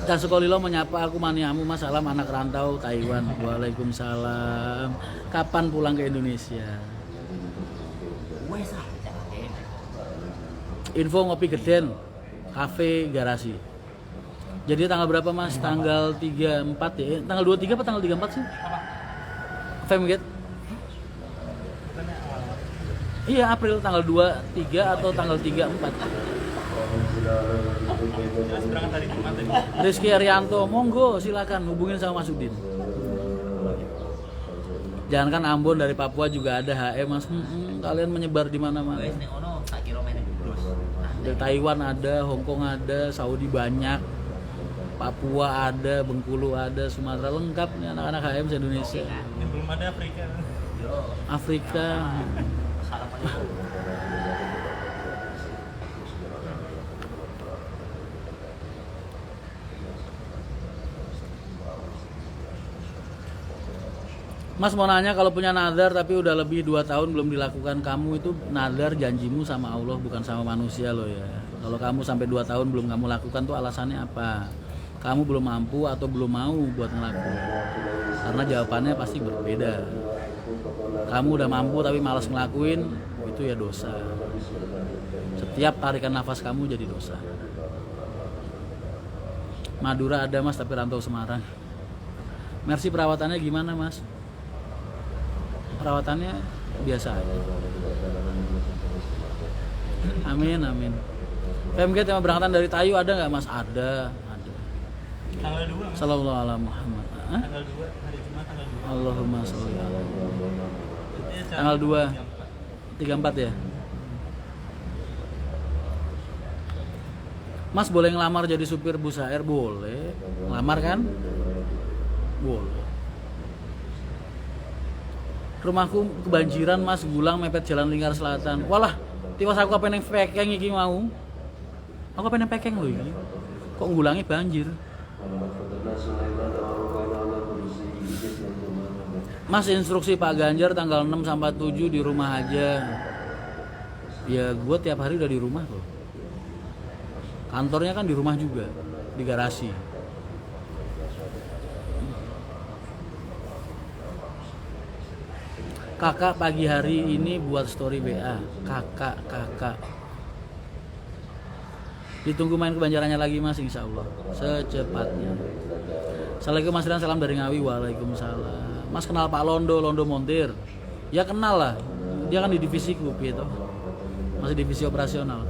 Dan Sukolilo menyapa aku maniamu Mas, salam anak rantau Taiwan. Waalaikumsalam. Kapan pulang ke Indonesia? Info ngopi Geden, kafe garasi. Jadi tanggal berapa Mas? Tanggal 34 ya? Tanggal 23 apa tanggal 34 sih? Femgate? Iya April, tanggal 23 atau tanggal 34. Jelas berangkat hari Jumat tadi. Rizky Arianto, monggo silakan hubungin sama Mas Udin. Jangan kan Ambon, dari Papua juga ada HM Mas. Kalian menyebar di mana-mana. Guys, nih ono tak kira main terus. Dari Taiwan ada, Hong Kong ada, Saudi banyak, Papua ada, Bengkulu ada, Sumatera lengkap nih anak-anak HM se-Indonesia. Yang belum ada Afrika. Yo, Afrika. salam aja. Mas mau nanya, kalau punya nadar tapi udah lebih 2 tahun belum dilakukan, kamu itu nadar janjimu sama Allah bukan sama manusia loh ya. Kalau kamu sampai 2 tahun belum kamu lakukan tuh alasannya apa? Kamu belum mampu atau belum mau buat ngelakuin? Karena jawabannya pasti berbeda. Kamu udah mampu tapi malas ngelakuin, itu ya dosa. Setiap tarikan nafas kamu jadi dosa. Madura ada Mas tapi rantau Semarang. Mercy perawatannya gimana Mas? Perawatannya biasa aja. Amin amin. PMG tema berangkatan dari Tayu ada nggak Mas? Ada. Tanggal 2. Mas. Sallallahu alaihi Muhammad. Hah? Tanggal 2 hari Jumat tanggal 2. Allahumma sholli ala. Jadi acara Tanggal 2. jam 4. 34 ya. Mas boleh ngelamar jadi supir bus HR? Boleh. Ngelamar kan? Boleh. Rumahku kebanjiran Mas, Gulang mepet Jalan Lingkar Selatan. Walah, tiwas aku pengen pekeng iki mau. Aku pengen pekeng loh iki. Kok nggulangi banjir? Mas instruksi Pak Ganjar tanggal 6 sampai 7 di rumah aja. Ya gue tiap hari udah di rumah kok. Kantornya kan di rumah juga, di garasi. Kakak pagi hari ini buat story BA. Kakak. Ditunggu main kebanjarannya lagi Mas, insya Allah secepatnya. Assalamualaikum Mas Rian, salam dari Ngawi. Waalaikumsalam. Mas kenal Pak Londo Montir? Ya kenal lah. Dia kan di divisi Kupi itu. Masih divisi operasional.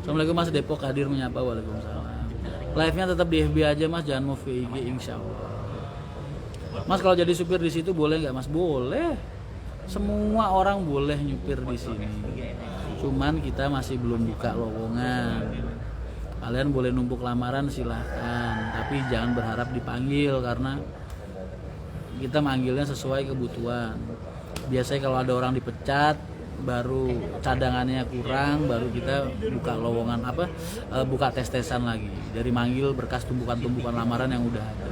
Assalamualaikum Mas, Depok hadir menyapa. Waalaikumsalam. Live-nya tetap di FB aja Mas, jangan mau VIG insya Allah. Mas kalau jadi supir di situ boleh nggak Mas? Boleh. Semua orang boleh nyupir di sini. Cuman kita masih belum buka lowongan. Kalian boleh numpuk lamaran silahkan, tapi jangan berharap dipanggil karena kita manggilnya sesuai kebutuhan. Biasanya kalau ada orang dipecat, baru cadangannya kurang, baru kita buka lowongan buka tes-tesan lagi. Dari manggil berkas tumpukan-tumpukan lamaran yang udah ada.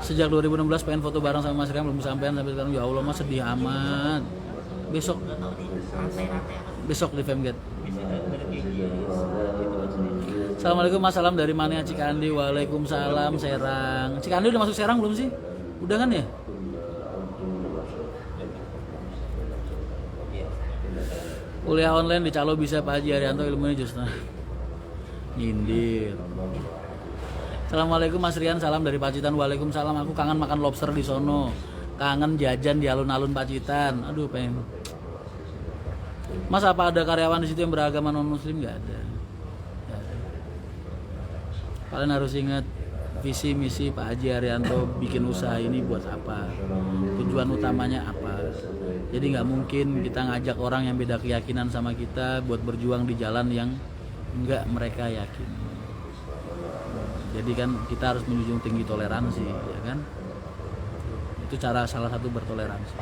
Sejak 2016 pengen foto bareng sama Mas Rian belum sampean sampai sekarang. Ya Allah Mas, sedih amat. Besok di Femgate. Assalamualaikum Mas, salam dari Mania Cikandi. Waalaikumsalam Serang. Cikandi udah masuk Serang belum sih? Udah kan ya? Kuliah online di Calo bisa Pak Haji Arianto, ilmunya justru nyindir. Assalamualaikum Mas Rian, salam dari Pacitan. Waalaikumsalam. Aku kangen makan lobster di sono. Kangen jajan di alun-alun Pacitan. Aduh pengen. Mas apa ada karyawan di situ yang beragama non muslim? Gak ada. Kalian harus ingat visi misi Pak Haji Arianto bikin usaha ini buat apa? Tujuan utamanya apa? Jadi nggak mungkin kita ngajak orang yang beda keyakinan sama kita buat berjuang di jalan yang nggak mereka yakin. Jadi kan kita harus menjunjung tinggi toleransi, ya kan? Itu cara salah satu bertoleransi.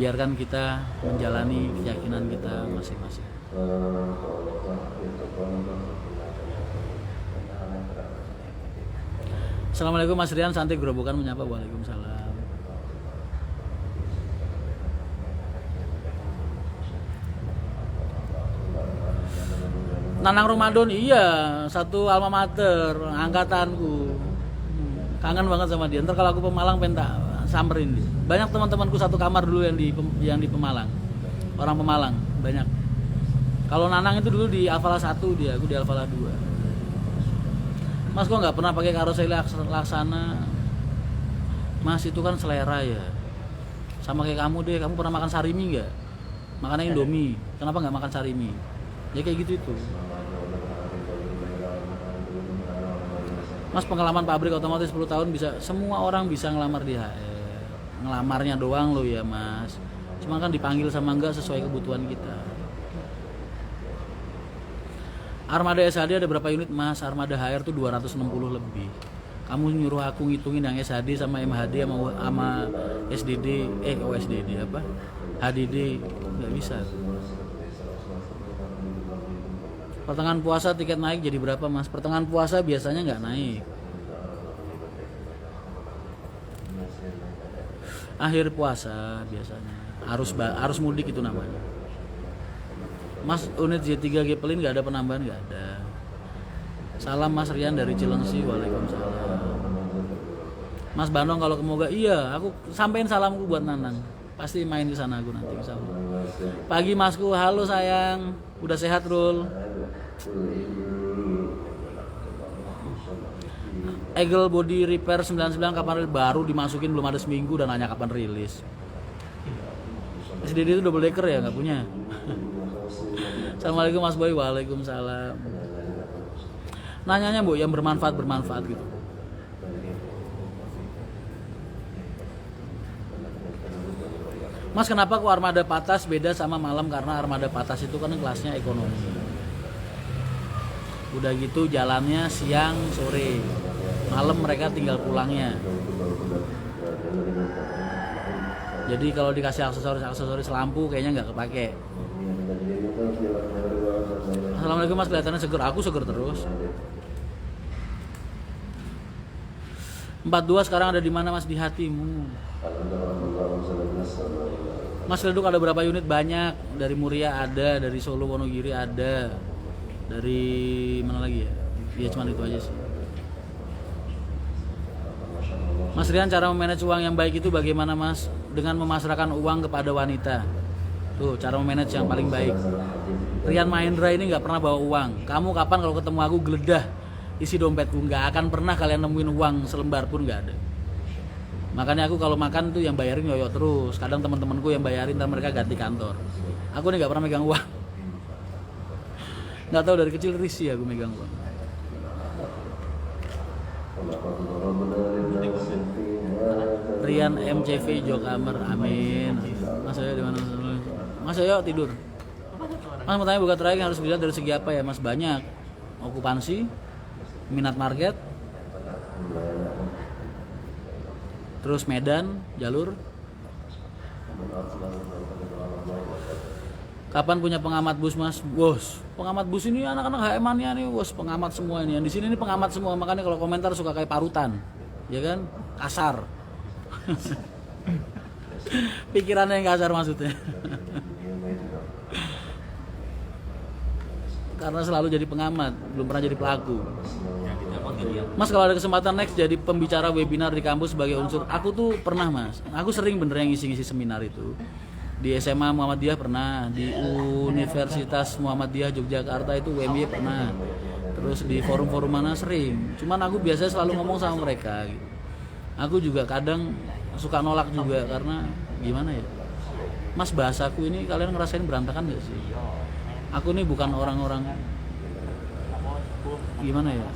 Biarkan kita menjalani keyakinan kita masing-masing. Assalamualaikum Mas Rian, Santai Gerobokan menyapa. Waalaikumsalam. Nanang Ramadan, iya, satu alma mater angkatanku. Kangen banget sama dia. Ntar kalau aku Pemalang pengen tak samperin dia. Banyak teman-temanku satu kamar dulu yang di Pemalang. Orang Pemalang banyak. Kalau Nanang itu dulu di Alfalah 1 dia, aku di Alfalah 2. Mas kok nggak pernah pakai karoseli laksana? Mas itu kan selera ya. Sama kayak kamu deh, kamu pernah makan sarimi nggak? Makannya Indomie, kenapa nggak makan sarimi? Ya kayak gitu itu. Mas, pengalaman pabrik otomotif 10 tahun bisa, semua orang bisa ngelamar di HR. Ngelamarnya doang lo ya Mas. Cuma kan dipanggil sama enggak sesuai kebutuhan kita. Armada SHD ada berapa unit Mas? Armada HR tuh 260 lebih. Kamu nyuruh aku ngitungin yang SHD sama MHD sama SDD, SDD apa? HDD, nggak bisa. Pertengahan puasa tiket naik jadi berapa Mas? Pertengahan puasa biasanya nggak naik. Akhir puasa biasanya. Harus mudik itu namanya. Mas, unit Z3 Gepelin nggak ada penambahan, nggak ada. Salam Mas Rian dari Cilengsi. Waalaikumsalam. Mas Bandung kalau ke Moga, iya, aku sampein salamku buat Nanang. Pasti main ke sana aku nanti insyaallah. Pagi Masku, halo sayang. Udah sehat, Rul? Eagle Body Repair 99 kapan rilis? Baru dimasukin belum ada seminggu dan nanya kapan rilis. SDD itu double decker ya, nggak punya. Assalamualaikum Mas Boy. Waalaikumsalam. Nanyanya Bu yang bermanfaat gitu. Mas, kenapa kok armada patas beda sama malam? Karena armada patas itu kan kelasnya ekonomi. Udah gitu jalannya siang sore, malam mereka tinggal pulangnya. Jadi kalau dikasih aksesoris lampu kayaknya nggak kepake. Assalamualaikum Mas, kelihatannya seger. Aku seger terus. 42 sekarang ada di mana Mas? Di hatimu. Mas, Leduk ada berapa unit? Banyak. Dari Muria ada, dari Solo Wonogiri ada, dari mana lagi ya? Ya cuma itu aja sih. Mas Rian, cara memanage uang yang baik itu bagaimana Mas? Dengan memasrahkan uang kepada wanita. Tuh, cara memanage yang paling baik. Rian Mahendra ini nggak pernah bawa uang. Kamu kapan kalau ketemu aku geledah isi dompetku? Nggak akan pernah kalian nemuin uang selembar pun, nggak ada. Makanya aku kalau makan tuh yang bayarin Yoyo terus. Kadang teman-temanku yang bayarin, ntar mereka ganti kantor. Aku nih nggak pernah megang uang. Nggak tahu, dari kecil risih aku megang uang. Rian MCV Jokamer, amin. Mas Yoyo di mana? Mas Yoyo tidur. Mas mau tanya, buka trayek harus dilihat dari segi apa ya Mas? Banyak. Okupansi, minat market, terus medan, jalur. Kapan punya pengamat bus Mas? Bos, pengamat bus ini anak-anak HM-annya nih, bos, pengamat semua ini. Yang di sini ini pengamat semua, makanya kalau komentar suka kayak parutan. Ya kan? Kasar. Pikirannya yang kasar maksudnya. Karena selalu jadi pengamat, belum pernah jadi pelaku. Mas, kalau ada kesempatan next jadi pembicara webinar di kampus sebagai unsur, aku tuh pernah Mas, aku sering bener yang ngisi-ngisi seminar itu. Di SMA Muhammadiyah pernah, di Universitas Muhammadiyah Yogyakarta itu UMY pernah, terus di forum-forum mana sering. Cuman aku biasanya selalu ngomong sama mereka gitu. Aku juga kadang suka nolak juga, karena gimana ya Mas, bahasaku ini kalian ngerasain berantakan gak sih? Aku nih bukan orang-orang gimana ya,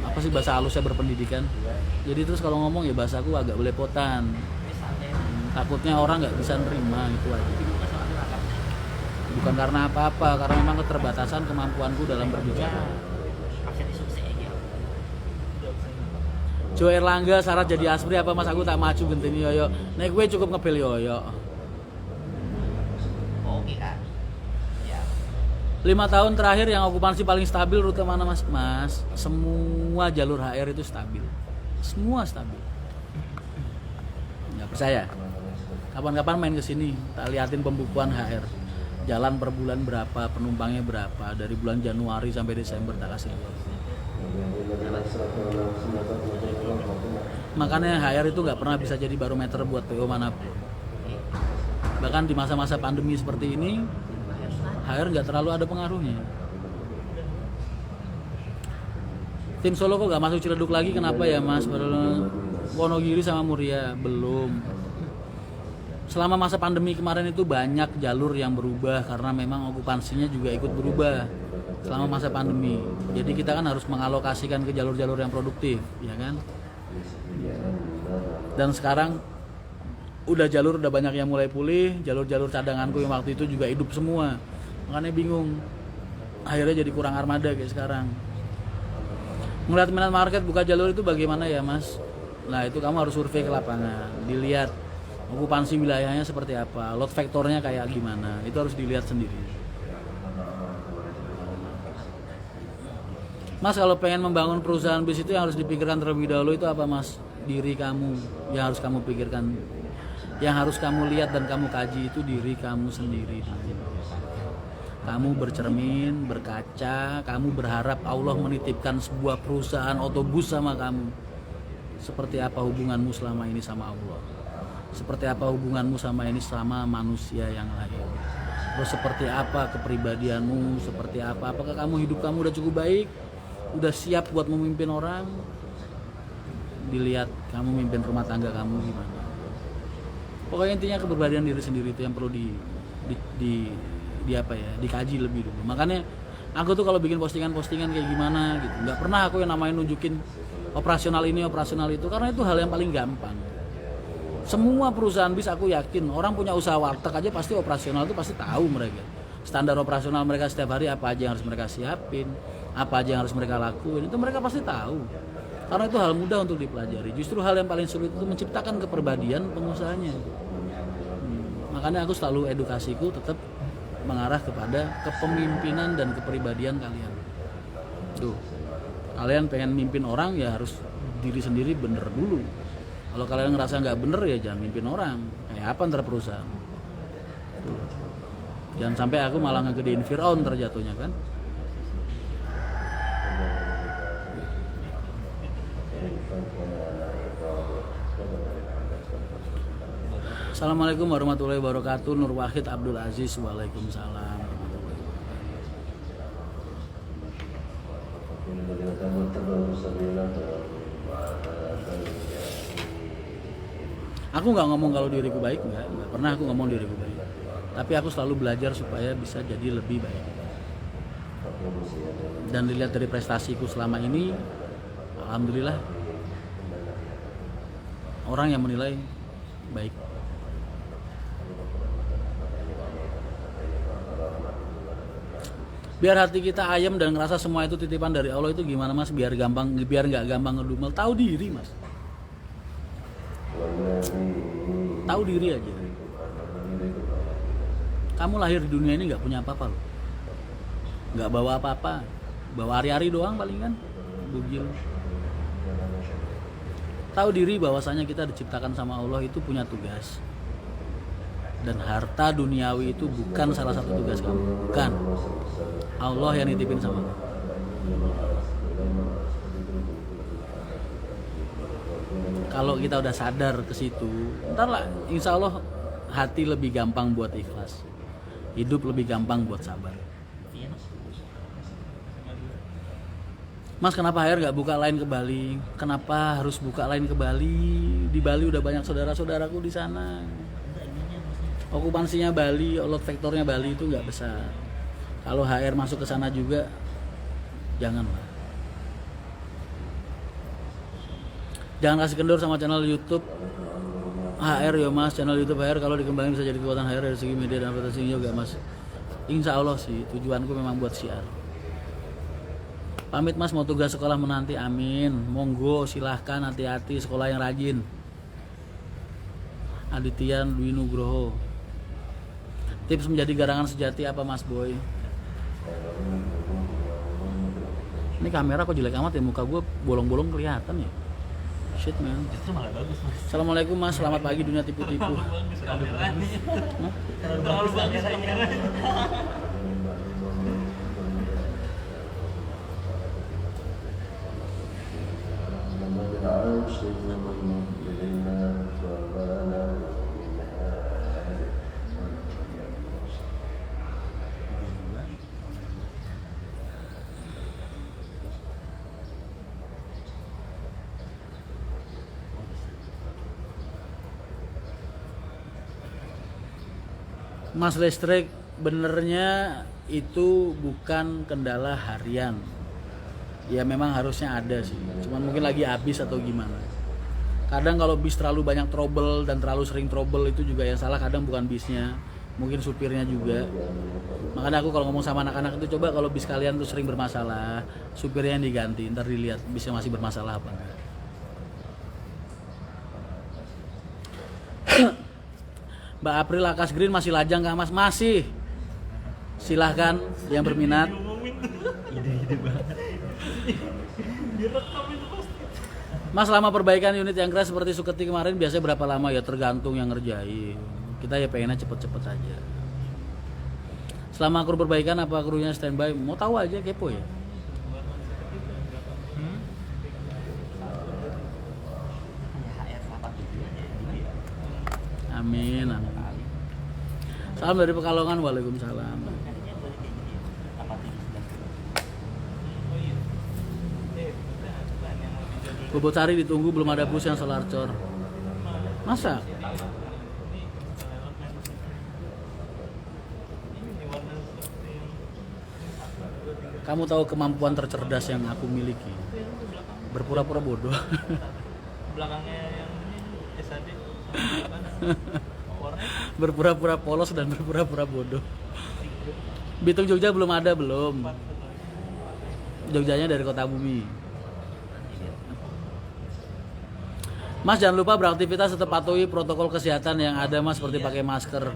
apa sih bahasa halusnya, berpendidikan. Jadi terus kalau ngomong ya bahasaku agak belepotan. Takutnya orang nggak bisa nerima, gitu aja. Bukan karena apa-apa, karena memang keterbatasan kemampuanku dalam berbicara. Jo Erlangga syarat jadi aspri apa Mas? Aku tak maju genteni Yoyo. Nek gue cukup ngebel Yoyo. 5 tahun terakhir yang okupansi paling stabil rute mana Mas? Mas, semua jalur HR itu stabil. Semua stabil. Nggak percaya? Kapan-kapan main ke sini, tak liatin pembukuan HR. Jalan per bulan berapa, penumpangnya berapa, dari bulan Januari sampai Desember tak kasih. Makanya HR itu nggak pernah bisa jadi barometer buat PO manapun. Bahkan di masa-masa pandemi seperti ini, HR nggak terlalu ada pengaruhnya. Tim Solo kok nggak masuk Ciledug lagi? Kenapa ya Mas? Padahal Wonogiri sama Muria belum. selama masa pandemi kemarin itu banyak jalur yang berubah karena memang okupansinya juga ikut berubah selama masa pandemi. Jadi kita kan harus mengalokasikan ke jalur-jalur yang produktif, ya kan? Dan sekarang jalur udah banyak yang mulai pulih, jalur-jalur cadanganku yang waktu itu juga hidup semua. Makanya bingung. Akhirnya jadi kurang armada kayak sekarang. Melihat minat market buka jalur itu bagaimana ya, Mas? Nah, itu kamu harus survei ke lapangan, dilihat okupansi wilayahnya seperti apa, load factornya kayak gimana, itu harus dilihat sendiri. Mas, kalau pengen membangun perusahaan bis itu yang harus dipikirkan terlebih dahulu itu apa, Mas? Diri kamu yang harus kamu pikirkan, yang harus kamu lihat dan kamu kaji itu diri kamu sendiri. Kamu bercermin, berkaca, kamu berharap Allah menitipkan sebuah perusahaan otobus sama kamu. Seperti apa hubunganmu selama ini sama Allah? Seperti apa hubunganmu sama ini sama manusia yang lain? Terus seperti apa kepribadianmu? Seperti apa? Apakah hidup kamu udah cukup baik? Udah siap buat memimpin orang? Dilihat kamu mimpin rumah tangga kamu gimana? Pokoknya intinya kepribadian diri sendiri itu yang perlu dikaji lebih dulu. Makanya aku tuh kalau bikin postingan kayak gimana gitu, nggak pernah aku yang namanya nunjukin operasional ini, operasional itu, karena itu hal yang paling gampang. Semua perusahaan bis aku yakin orang punya usaha warteg aja pasti operasional itu pasti tahu mereka. Standar operasional mereka setiap hari apa aja yang harus mereka siapin, apa aja yang harus mereka lakuin, itu mereka pasti tahu. Karena itu hal mudah untuk dipelajari. Justru hal yang paling sulit itu menciptakan kepribadian pengusahanya. Makanya aku selalu edukasiku tetap mengarah kepada kepemimpinan dan kepribadian kalian. Tuh. Kalian pengen mimpin orang ya harus diri sendiri bener dulu. Kalau kalian ngerasa nggak bener ya jangan mimpin orang. Kayak apa ntar perusahaan? Tuh. Jangan sampai aku malah ngegedein Fir'aun terjatuhnya kan. Assalamualaikum warahmatullahi wabarakatuh. Nur Wahid Abdul Aziz. Waalaikumsalam. Aku nggak ngomong kalau diriku baik, nggak pernah aku ngomong diriku baik. Tapi aku selalu belajar supaya bisa jadi lebih baik. Dan dilihat dari prestasiku selama ini, alhamdulillah orang yang menilai baik. Biar hati kita ayem dan ngerasa semua itu titipan dari Allah itu gimana, Mas? Biar nggak gampang ngedumel. Tahu diri, Mas. Tahu diri aja. Kamu lahir di dunia ini nggak punya apa-apa loh. Nggak bawa apa-apa. Bawa hari-hari doang paling kan. Bugil. Tahu diri bahwasanya kita diciptakan sama Allah itu punya tugas. Dan harta duniawi itu bukan salah satu tugas kamu. Bukan. Allah yang nitipin sama kamu. Kalau kita udah sadar ke situ, ntar lah insya Allah hati lebih gampang buat ikhlas, hidup lebih gampang buat sabar. Mas, kenapa HR nggak buka line ke Bali? Kenapa harus buka line ke Bali? Di Bali udah banyak saudara-saudaraku di sana. Okupansinya Bali, load factornya Bali itu nggak besar. Kalau HR masuk ke sana juga, janganlah. Jangan kasih kendor sama channel YouTube HR ya Mas. Channel YouTube HR kalau dikembangin bisa jadi kekuatan HR dari segi media dan advertising juga Mas. Insya Allah sih tujuanku memang buat syiar. Pamit Mas, mau tugas sekolah menanti, amin. Monggo silahkan, hati-hati, sekolah yang rajin. Aditya Dwi Nugroho. Tips menjadi garangan sejati apa Mas Boy? Ini kamera kok jelek amat ya, muka gue bolong-bolong kelihatan ya. Shit man. Itu malah bagus Mas. Assalamualaikum Mas, selamat pagi dunia tipu-tipu. Terlalu bagus kameranya. Mas listrik benernya itu bukan kendala harian. Ya memang harusnya ada sih. Cuman mungkin lagi habis atau gimana. Kadang kalau bis terlalu banyak trouble dan terlalu sering trouble itu juga yang salah kadang bukan bisnya. Mungkin supirnya juga. Makanya aku kalau ngomong sama anak-anak itu coba kalau bis kalian tuh sering bermasalah, supirnya yang diganti, ntar dilihat bisnya masih bermasalah apa enggak. Mbak April Akas Green masih lajang kah Mas? Masih. Silahkan yang berminat. Ide-ide banget. Direkam itu pasti. Mas, selama perbaikan unit yang keras seperti Suketi kemarin biasanya berapa lama ya? Tergantung yang ngerjain. Kita ya pengennya cepet-cepet aja. Selama kru perbaikan apa krunya standby? Mau tahu aja, kepo ya. HR 87 aja dulu ya. Amin, amin. Salam dari Pekalongan, waalaikumsalam. Tadinya boleh kayak gini ya. 87 Oh iya. Udah bahan yang lebih jadul. Bobot Sari ditunggu belum ada bus yang solar cor. Masa? Kamu tahu kemampuan tercerdas yang aku miliki? Berpura-pura bodoh. Belakangnya yang ini SAD warnanya Berpura-pura polos dan berpura-pura bodoh. Bitung Jogja belum ada, belum. Jogjanya dari Kota Bumi. Mas, jangan lupa beraktivitas tetap patuhi protokol kesehatan yang ada Mas, seperti pakai masker.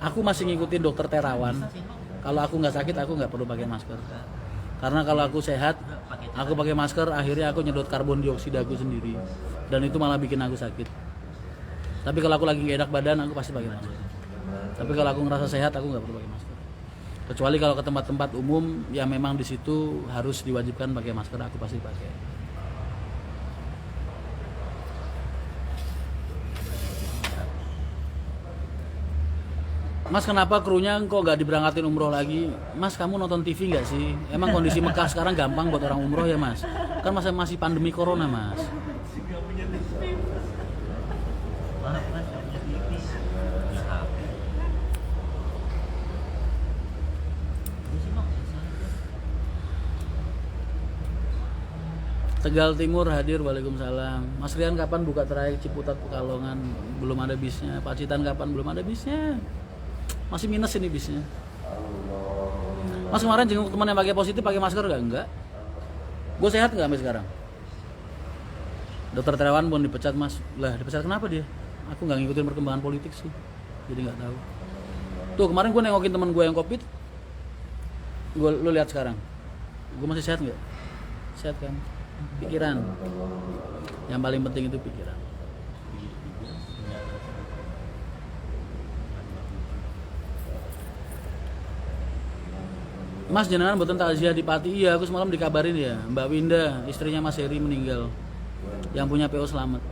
Aku masih ngikutin dokter Terawan. Kalau aku nggak sakit aku nggak perlu pakai masker. Karena kalau aku sehat, aku pakai masker, akhirnya aku nyedot karbon dioksida aku sendiri. Dan itu malah bikin aku sakit. Tapi kalau aku lagi nggak enak badan, aku pasti pakai masker. Tapi kalau aku ngerasa sehat, aku nggak perlu pakai masker. Kecuali kalau ke tempat-tempat umum yang memang di situ harus diwajibkan pakai masker, aku pasti pakai. Mas, kenapa krunya kok nggak diberangkatin umroh lagi? Mas, kamu nonton TV nggak sih? Emang kondisi Mekah sekarang gampang buat orang umroh ya Mas? Kan masih pandemi corona Mas. nggak punya TV. Maaf Mas, nggak punya TV. Ya HP. Ini sih Bang, Tegal Timur hadir, waalaikumsalam. Mas Rian kapan buka trayek Ciputat Pekalongan? Belum ada bisnya. Pacitan kapan? Belum ada bisnya. Masih minus ini bisnya. Mas, kemarin jenguk teman yang pakai positif pakai masker gak? Enggak. Gue sehat nggak sampai sekarang? Dokter Terawan pun dipecat Mas. Lah, dipecat kenapa dia? Aku nggak ngikutin perkembangan politik sih, jadi nggak tahu. Tuh kemarin gue nengokin teman gue yang covid. Lu lihat sekarang. Gue masih sehat nggak? Sehat kan? Pikiran. Yang paling penting itu pikiran. Mas, jenengan mboten takziah di Pati? Iya, aku semalam dikabarin ya, Mbak Winda, istrinya Mas Heri meninggal. Yang punya PO selamat.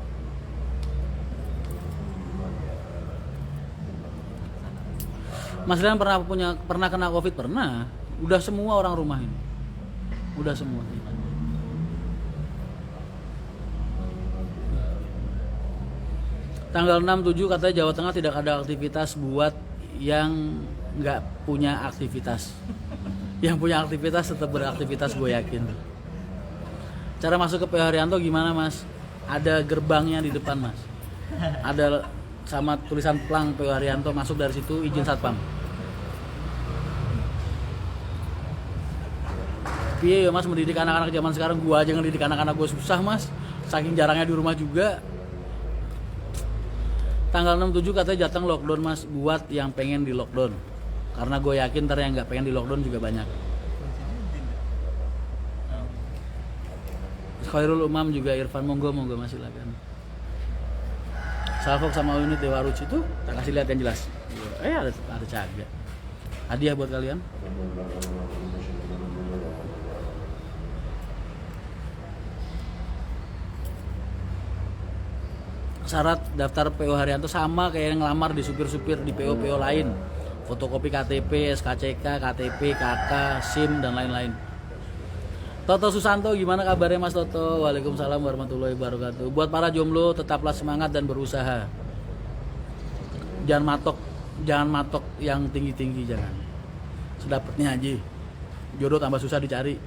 Mas Rian pernah kena Covid? Pernah. Udah semua orang rumah ini. Udah semua. Tanggal 6-7 katanya Jawa Tengah tidak ada aktivitas buat yang nggak punya aktivitas. Yang punya aktivitas tetap beraktivitas, gue yakin. Cara masuk ke PO Haryanto gimana Mas? Ada gerbangnya di depan Mas. Ada sama tulisan plang PO Haryanto, masuk dari situ izin satpam. Piye ya Mas mendidik anak-anak zaman sekarang? Gua aja ngedidik anak-anak gue susah Mas. Saking jarangnya di rumah juga. Tanggal 6-7 katanya Jateng lockdown Mas, buat yang pengen di lockdown. Karena gue yakin ntar yang nggak pengen di lockdown juga banyak. Khairul Umam juga Irfan, monggo Mas, silakan. Salfok sama unit Dewa Ruci itu tak kasih lihat yang jelas. Ada caga. Hadiah buat kalian. Syarat daftar PO Haryanto sama kayak yang ngelamar di supir-supir di PO-PO lain. Fotokopi KTP, SKCK, KTP, KK, SIM, dan lain-lain. Toto Susanto, gimana kabarnya Mas Toto? Waalaikumsalam warahmatullahi wabarakatuh. Buat para jomblo, tetaplah semangat dan berusaha. Jangan matok. Jangan matok yang tinggi-tinggi, jangan. Sedapatnya aja. Jodoh tambah susah dicari.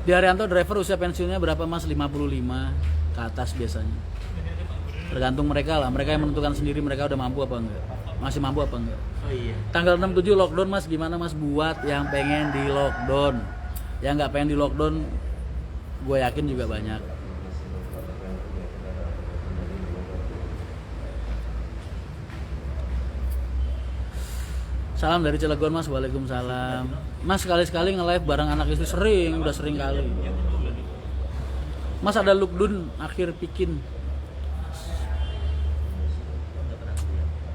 Di Haryanto driver usia pensiunnya berapa mas? 55 ke atas biasanya. Tergantung mereka lah, mereka yang menentukan sendiri mereka udah mampu apa enggak. Masih mampu apa enggak. Oh iya. Tanggal 6-7 lockdown mas, gimana mas buat yang pengen di lockdown? Yang nggak pengen di lockdown, gue yakin juga banyak. Salam dari Cilegon mas, waalaikumsalam. Mas sekali-sekali nge-live bareng anak istri, udah sering kali. Mas ada lockdown akhir bikin.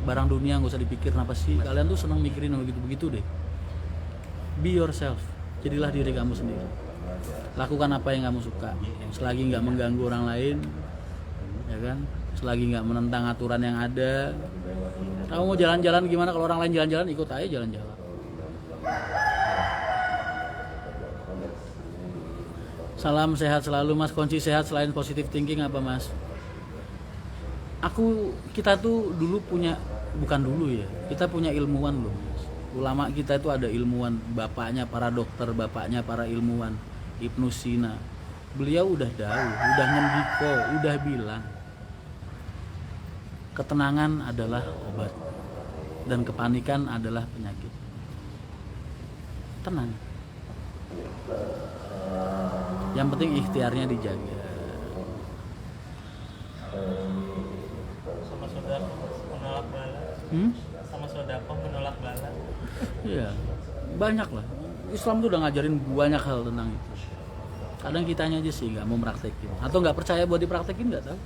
Barang dunia nggak usah dipikir, kenapa sih? Kalian tuh seneng mikirin yang begitu-begitu deh. Be yourself, jadilah diri kamu sendiri. Lakukan apa yang kamu suka, selagi nggak mengganggu orang lain, ya kan? Selagi nggak menentang aturan yang ada. Kamu mau jalan-jalan gimana? Kalau orang lain jalan-jalan, ikut aja jalan-jalan. Salam sehat selalu mas. Kunci sehat selain positive thinking apa mas? Kita tuh dulu punya, bukan dulu ya, kita punya ilmuwan loh. Ulama kita itu ada ilmuwan, bapaknya para dokter, bapaknya para ilmuwan, Ibnu Sina. Beliau udah dawuh, udah ngendiko, udah bilang ketenangan adalah obat dan kepanikan adalah penyakit. Tenang. Yang penting ikhtiarnya dijaga. Sama saudara menolak bala. Sama saudara menolak bala. Iya, banyak lah. Islam tuh udah ngajarin banyak hal tentang itu. Kadang kitanya aja sih nggak mau praktekin atau nggak percaya buat dipraktekin, nggak tahu.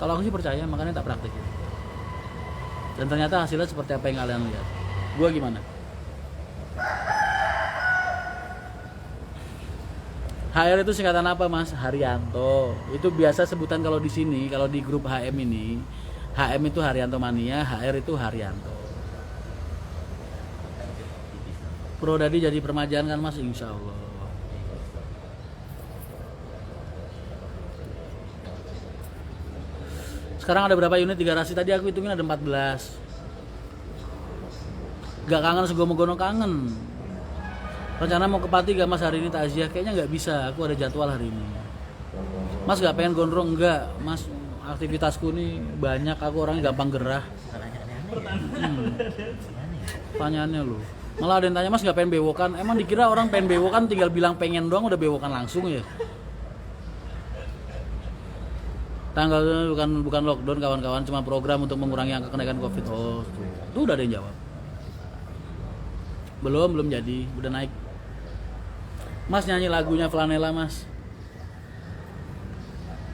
Kalau aku sih percaya, makanya tak praktekin. Dan ternyata hasilnya seperti apa yang kalian lihat. Gua gimana? HR itu singkatan apa mas? Haryanto. Itu biasa sebutan kalau di sini, kalau di grup HM ini, HM itu Haryanto Mania, HR itu Haryanto. Pro Dadi jadi permajaan kan mas? Insya Allah. Sekarang ada berapa unit di garasi? Tadi aku hitungin ada 14. Gak kangen segono-gono kangen. Rencana mau ke Pati gak mas hari ini takziah? Kayaknya gak bisa, aku ada jadwal hari ini. Mas gak pengen gondrong? Enggak mas, aktivitasku nih banyak, aku orangnya gampang gerah. Pertanyaannya loh. Malah ada yang tanya mas gak pengen bewokan? Emang dikira orang pengen bewokan tinggal bilang pengen doang udah bewokan langsung ya? Tanggal bukan lockdown kawan-kawan, cuma program untuk mengurangi angka kenaikan COVID. Oh, tuh udah ada yang jawab. Belum jadi, udah naik. Mas nyanyi lagunya Flanela mas.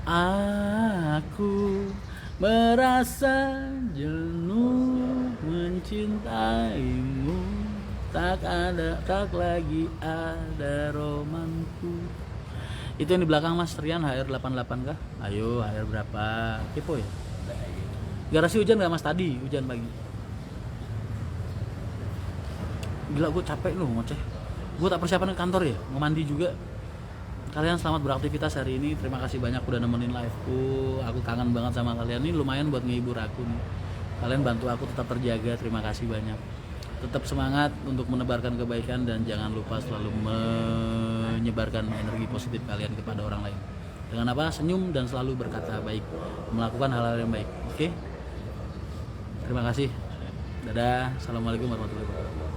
Aku merasa jenuh mencintaimu, tak lagi ada romanku. Itu yang di belakang mas, Rian HR 88 kah? Ayo HR berapa? Kepo ya? Garasi hujan gak mas? Tadi hujan pagi. Gila gue capek loh ngoceh. Gue tak persiapan ke kantor ya, mau mandi juga. Kalian selamat beraktivitas hari ini. Terima kasih banyak udah nemenin live-ku. Aku kangen banget sama kalian. Ini lumayan buat ngehibur aku nih. Kalian bantu aku tetap terjaga. Terima kasih banyak. Tetap semangat untuk menebarkan kebaikan dan jangan lupa selalu menyebarkan energi positif kalian kepada orang lain. Dengan apa? Senyum dan selalu berkata baik, melakukan hal-hal yang baik. Oke? Terima kasih. Dadah. Assalamualaikum warahmatullahi wabarakatuh.